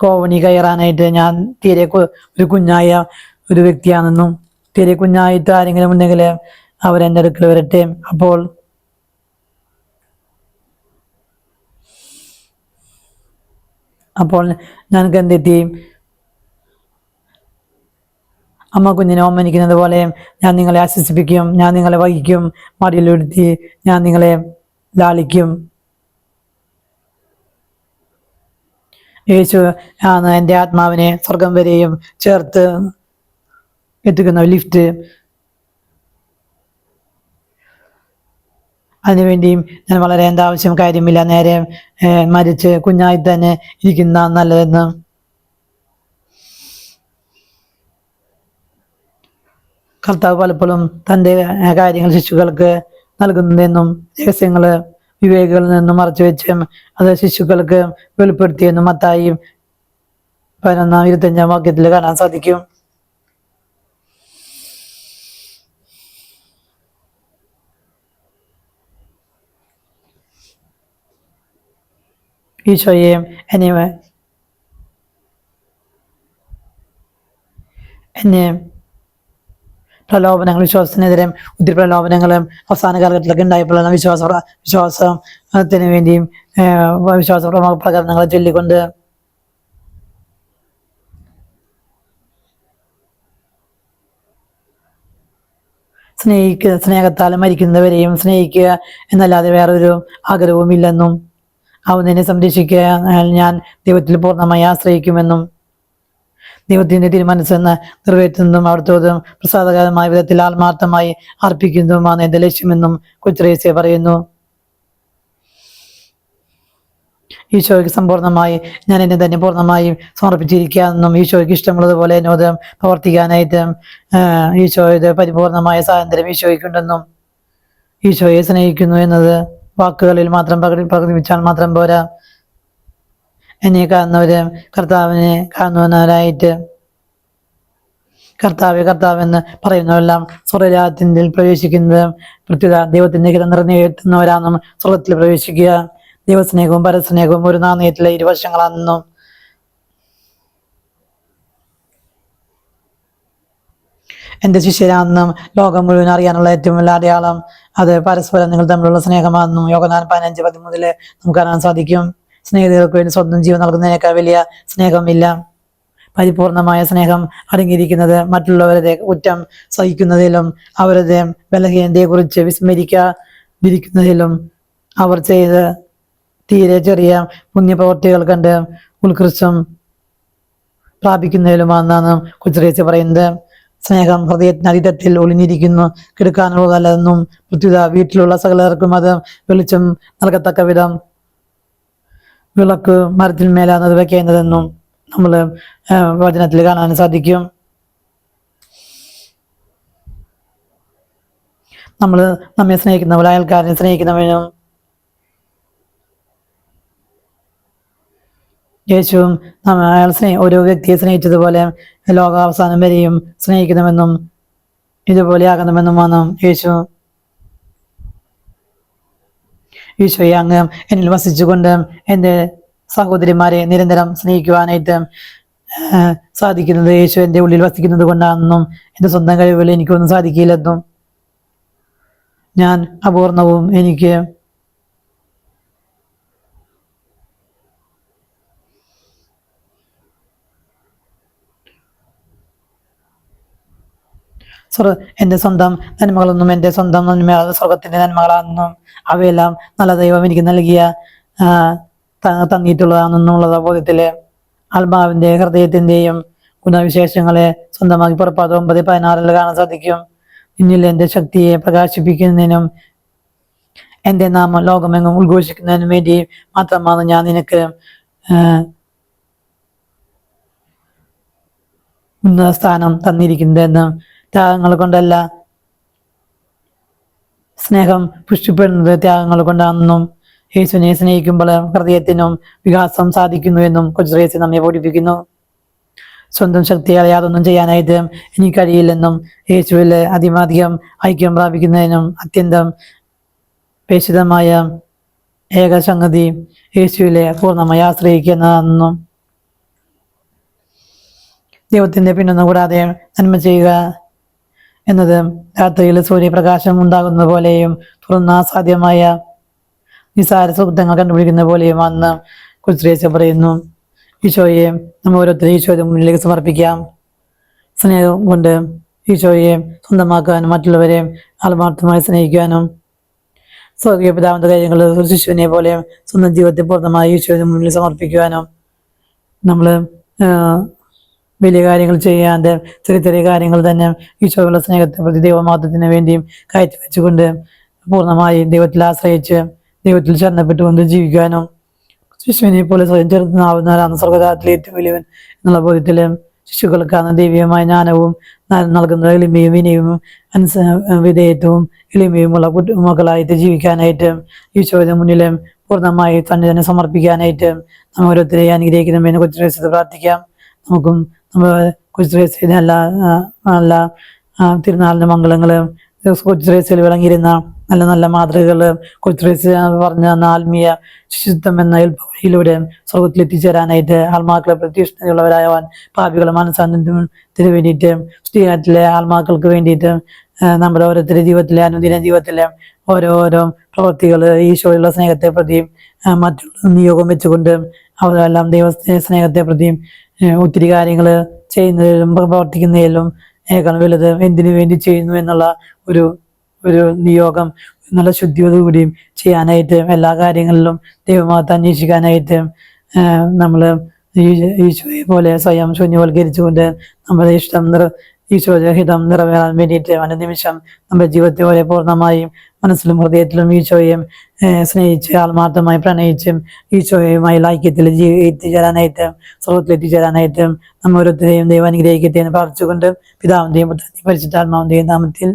കോവണി കയറാനായിട്ട് ഞാൻ തീരെ ഒരു കുഞ്ഞായ ഒരു വ്യക്തിയാണെന്നും തീരെ കുഞ്ഞായിട്ട് ആരെങ്കിലും ഉണ്ടെങ്കിൽ അവരെൻ്റെ അടുക്കൽ വരട്ടെ. അപ്പോൾ ഞങ്ങൾക്ക് എന്തെത്തി അമ്മ കുഞ്ഞിനെ ഓമനിക്കുന്നത് പോലെ ഞാൻ നിങ്ങളെ ആശ്വസിപ്പിക്കും, ഞാൻ നിങ്ങളെ വഹിക്കും, മടിയിലെടുത്തി ഞാൻ നിങ്ങളെ ലാളിക്കും. യേശു ആണ് എൻ്റെ ആത്മാവിനെ സ്വർഗം വരെയും ചേർത്ത് എത്തിക്കുന്ന ലിഫ്റ്റ്. അതിനുവേണ്ടിയും ഞാൻ വളരെ എന്താവശ്യം കാര്യമില്ല, നേരെ മരിച്ച് കുഞ്ഞായി തന്നെ ഇരിക്കുന്ന നല്ലതെന്ന്. കർത്താവ് പലപ്പോഴും തൻ്റെ കാര്യങ്ങൾ ശിശുക്കൾക്ക് നൽകുന്നതെന്നും രഹസ്യങ്ങൾ വിവേകികളിൽ നിന്നും മറച്ചു വെച്ചും അത് ശിശുക്കൾക്ക് വെളിപ്പെടുത്തിയെന്നും മത്തായി 11:25 വാക്യത്തിൽ കാണാൻ സാധിക്കും. ഈശോയെ എന്നെ പ്രലോഭനങ്ങൾ, വിശ്വാസത്തിനെതിരെ ഒത്തിരി പ്രലോഭനങ്ങളും അവസാന കാലഘട്ടത്തിലൊക്കെ ഉണ്ടായപ്പോഴാണ് വിശ്വാസത്തിന് വേണ്ടിയും വിശ്വാസ പ്രകടനങ്ങളെ ചൊല്ലിക്കൊണ്ട് സ്നേഹത്താൽ മരിക്കുന്നവരെയും സ്നേഹിക്കുക എന്നല്ലാതെ വേറൊരു ആഗ്രഹവും ഇല്ലെന്നും അവനെ സംരക്ഷിക്കുക ഞാൻ ദൈവത്തിൽ പൂർണ്ണമായി ആശ്രയിക്കുമെന്നും ദൈവത്തിന്റെ തിരുമനസ്സെന്ന് നിറവേറ്റുന്നതും അവിടുത്തോതും പ്രസാദകരമായ വിധത്തിൽ ആത്മാർത്ഥമായി അർപ്പിക്കുന്നതുമാണ് എന്റെ ലക്ഷ്യമെന്നും കൊച്ചുറേസ്യ പറയുന്നു. ഈശോയ്ക്ക് സമ്പൂർണ്ണമായി ഞാൻ എന്നെ തന്നെ പൂർണ്ണമായി സമർപ്പിച്ചിരിക്കുകയെന്നും ഈശോയ്ക്ക് ഇഷ്ടമുള്ളതുപോലെ എന്നോട് പ്രവർത്തിക്കാനായിട്ട് ഈശോയുടെ പരിപൂർണമായ സ്വാതന്ത്ര്യം ഈശോയ്ക്കുണ്ടെന്നും ഈശോയെ സ്നേഹിക്കുന്നു എന്നത് വാക്കുകളിൽ മാത്രം പ്രകടിപ്പിച്ചാൽ മാത്രം പോരാ, എന്നെ കാണുന്നവര് കർത്താവിനെ കാണുന്നവരായിട്ട് കർത്താവെന്ന് പറയുന്നവരെല്ലാം സ്വർഗരാജ്യത്തിൽ പ്രവേശിക്കുന്നത് പ്രത്യുത ദൈവത്തിന്റെ ഹിതം നിറവേറ്റുന്നവരാണെന്നും സ്വർഗത്തിൽ പ്രവേശിക്കുക ദൈവസ്നേഹവും പരസ്നേഹവും ഒരു നാണയത്തിലെ ഇരുവശങ്ങളാണെന്നും എന്റെ ശിഷ്യരാണെന്നും ലോകം മുഴുവൻ അറിയാനുള്ള ഏറ്റവും വലിയ അടയാളം അത് പരസ്പരം നിങ്ങൾ തമ്മിലുള്ള സ്നേഹമാണെന്നും യോഹന്നാൻ 15:13 നമുക്ക് കാണാൻ സാധിക്കും. സ്നേഹിതർക്ക് വേണ്ടി സ്വന്തം ജീവൻ നൽകുന്നതിനേക്കാൾ വലിയ സ്നേഹമില്ല. പരിപൂർണമായ സ്നേഹം അടങ്ങിയിരിക്കുന്നത് മറ്റുള്ളവരുടെ കുറ്റം സഹിക്കുന്നതിലും അവരുടെ ബലഹീനതയെക്കുറിച്ച് വിസ്മരിക്കാതിരിക്കുന്നതിലും അവർ ചെയ്ത് തീരെ ചെറിയ പുണ്യപ്രവർത്തികൾ കണ്ട് ഉത്കൃഷ്ടം പ്രാപിക്കുന്നതിലുമാണെന്നാണ് കൊച്ചുറേസ്യ പറയുന്നത്. സ്നേഹം ഹൃദയത്തിനതീതത്തിൽ ഒളിഞ്ഞിരിക്കുന്നു, കെടുക്കാനുള്ളതല്ലെന്നും പ്രത്യുത വീട്ടിലുള്ള സകലർക്കും അത് വെളിച്ചം നൽകത്തക്ക വിധം വിളക്ക് മരത്തിന്മേലാണ് അത് വെക്കേണ്ടതെന്നും നമ്മൾ വചനത്തിൽ കാണാൻ സാധിക്കും. നമ്മൾ നമ്മെ സ്നേഹിക്കുന്നവർ അയൽക്കാരനെ സ്നേഹിക്കുന്നവനും യേശുവും അയാൾ ഓരോ വ്യക്തിയെ സ്നേഹിച്ചതുപോലെ ലോകാവസാനം വരെയും സ്നേഹിക്കണമെന്നും ഇതുപോലെ ആകണമെന്നുമാണ് ഈശോയെ അങ്ങ് എന്നിൽ വസിച്ചുകൊണ്ട് എൻ്റെ സഹോദരിമാരെ നിരന്തരം സ്നേഹിക്കുവാനായിട്ട് സാധിക്കുന്നത് യേശു എൻ്റെ ഉള്ളിൽ വസിക്കുന്നത് കൊണ്ടാണെന്നും എൻ്റെ സ്വന്തം കഴിവുകൾ എനിക്കൊന്നും സാധിക്കില്ലെന്നും ഞാൻ അപൂർണവും എനിക്ക് എൻ്റെ സ്വന്തം നന്മകളൊന്നും എൻ്റെ സ്വന്തം നന്മകൾ സ്വർഗത്തിന്റെ നന്മകളാണെന്നും അവയെല്ലാം നല്ല ദൈവം എനിക്ക് നൽകിയ തന്നിട്ടുള്ളതാണെന്നുള്ള ബോധ്യത്തില് ആത്മാവിന്റെ ഹൃദയത്തിന്റെയും ഗുണവിശേഷങ്ങളെ സ്വന്തമാക്കി പുറപ്പാട് 9:16 കാണാൻ സാധിക്കും. ഇന്നിൽ എൻ്റെ ശക്തിയെ പ്രകാശിപ്പിക്കുന്നതിനും എൻ്റെ നാമം ലോകമെങ്ങും ഉദ്ഘോഷിക്കുന്നതിനും വേണ്ടി മാത്രമാണ് ഞാൻ നിനക്ക് ഉന്നത സ്ഥാനം തന്നിരിക്കുന്നതെന്ന്. ത്യാഗങ്ങൾ കൊണ്ടല്ല, സ്നേഹം പുഷ്ടിപ്പെടുന്നത് ത്യാഗങ്ങൾ കൊണ്ടാണെന്നും യേശുവിനെ സ്നേഹിക്കുമ്പോൾ ഹൃദയത്തിനും വികാസം സാധിക്കുന്നു എന്നും കൊച്ചുറേസ്യ നമ്മെ പഠിപ്പിക്കുന്നു. സ്വന്തം ശക്തിയാൽ യാതൊന്നും ചെയ്യാനായിട്ട് എനിക്ക് കഴിയില്ലെന്നും യേശുവിൽ അധികം ഐക്യം പ്രാപിക്കുന്നതിനും അത്യന്തം പേശിതമായ ഏകസംഗതി യേശുവിലെ പൂർണ്ണമായി ആശ്രയിക്കുന്നതെന്നും ദൈവത്തിന്റെ പിന്തുണ കൂടാതെ നന്മ ചെയ്യുക എന്നത് രാത്രിയിൽ സൂര്യപ്രകാശം ഉണ്ടാകുന്ന പോലെയും തുറന്ന അസാധ്യമായ നിസാര സുഹൃത്തങ്ങൾ കണ്ടുപിടിക്കുന്ന പോലെയും അന്ന് കൊച്ചുറേസ്യ പറയുന്നു. ഈശോയെ നമ്മൾ ഓരോരുത്തരും ഈശോയുടെ മുന്നിലേക്ക് സമർപ്പിക്കാം. സ്നേഹം കൊണ്ട് ഈശോയെ സ്വന്തമാക്കാനും മറ്റുള്ളവരെ ആത്മാർത്ഥമായി സ്നേഹിക്കാനും സ്വർഗീയ പിതാവിന്റെ കാര്യങ്ങൾ ഒരു ശിശുവിനെ പോലെ സ്വന്തം ജീവിതത്തെ പൂർണ്ണമായി ഈശോയുടെ മുന്നിൽ സമർപ്പിക്കുവാനും നമ്മൾ വലിയ കാര്യങ്ങൾ ചെയ്യാതെ ചെറിയ ചെറിയ കാര്യങ്ങൾ തന്നെ ഈശോയുള്ള സ്നേഹത്തെ പ്രതി ദൈവമാത്രത്തിന് വേണ്ടിയും കാഴ്ചവെച്ചുകൊണ്ട് പൂർണ്ണമായി ദൈവത്തിൽ ആശ്രയിച്ച് ദൈവത്തിൽ ശരണപ്പെട്ടുകൊണ്ട് ജീവിക്കാനും ശിശുവിനെ പോലെ സ്വയം ചെറുതാവുന്നവരാണ് സ്വർഗതാരത്തിലെ ഏറ്റവും വലിയവൻ എന്നുള്ള ബോധ്യത്തില് ശിശുക്കൾക്കാണ് ദൈവീയമായ ജ്ഞാനവും നൽകുന്ന എളിമയും വിനയവും വിധേയത്വവും എളിമയുമുള്ള മക്കളായിട്ട് ജീവിക്കാനായിട്ട് ഈശോയുടെ മുന്നിൽ പൂർണ്ണമായി തന്നെ സമർപ്പിക്കാനായിട്ട് നമ്മൾ ഓരോരുത്തരെ അനുഗ്രഹിക്കണമെന്ന് കൊച്ചു പ്രാർത്ഥിക്കാം. നമുക്കും നമ്മൾ കൊച്ചു നല്ല തിരുനാളിന്റെ മംഗളങ്ങള് കൊച്ചു വിളങ്ങിയിരുന്ന നല്ല നല്ല മാതൃകകൾ കൊച്ചു പറഞ്ഞ ആത്മീയ ശുചിത്വം എന്ന വഴിയിലൂടെ സ്വർഗത്തിൽ എത്തിച്ചേരാനായിട്ട് ആത്മാക്കളെ പ്രതീക്ഷയുള്ളവരായവാൻ പാപികളെ മനസ്സാന്നിധ്യത്തിന് വേണ്ടിയിട്ട് സ്ത്രീകാറ്റിലെ ആത്മാക്കൾക്ക് വേണ്ടിയിട്ട് നമ്മുടെ ഓരോരുത്തരുടെ ജീവിതത്തിലെ അനുദിന ജീവിതത്തിലെ ഓരോരോ പ്രവൃത്തികൾ ഈശോയുള്ള സ്നേഹത്തെ പ്രതിയും മറ്റുള്ള നിയോഗം വെച്ചുകൊണ്ട് അവരെല്ലാം ദൈവ സ്നേഹത്തെ പ്രതിയും ഒത്തിരി കാര്യങ്ങൾ ചെയ്യുന്നതിലും പ്രവർത്തിക്കുന്നതിലും ഏക്കാൾ വലുത് എന്തിനു വേണ്ടി ചെയ്യുന്നു എന്നുള്ള ഒരു നിയോഗം നല്ല ശുദ്ധിയോടുകൂടിയും ചെയ്യാനായിട്ട് എല്ലാ കാര്യങ്ങളിലും ദൈവമാകത്ത് അന്വേഷിക്കാനായിട്ട് നമ്മൾ ഈശോയെ പോലെ സ്വയം ശൂന്യവൽക്കരിച്ചുകൊണ്ട് നമ്മുടെ ഈശോയുടെ ഹിതം നിറവേറാൻ വേണ്ടിയിട്ട് അനുനിമിഷം നമ്മുടെ ജീവിതത്തെ പോലെ പൂർണ്ണമായും മനസ്സിലും ഹൃദയത്തിലും ഈശോയും സ്നേഹിച്ച് ആത്മാർത്ഥമായി പ്രണയിച്ചും ഈശോയുമായി ഐക്യത്തിൽ എത്തിച്ചേരാനായിട്ട് സ്വർഗത്തിൽ എത്തിച്ചേരാനായിട്ട് നമ്മൾ ഓരോരുത്തരെയും ദൈവം അനുഗ്രഹിക്കട്ടെ എന്ന് പ്രാർത്ഥിച്ചുകൊണ്ട് പിതാവിന്റെയും പുത്രന്റെയും പരിശുദ്ധാത്മാവിന്റെയും നാമത്തിൽ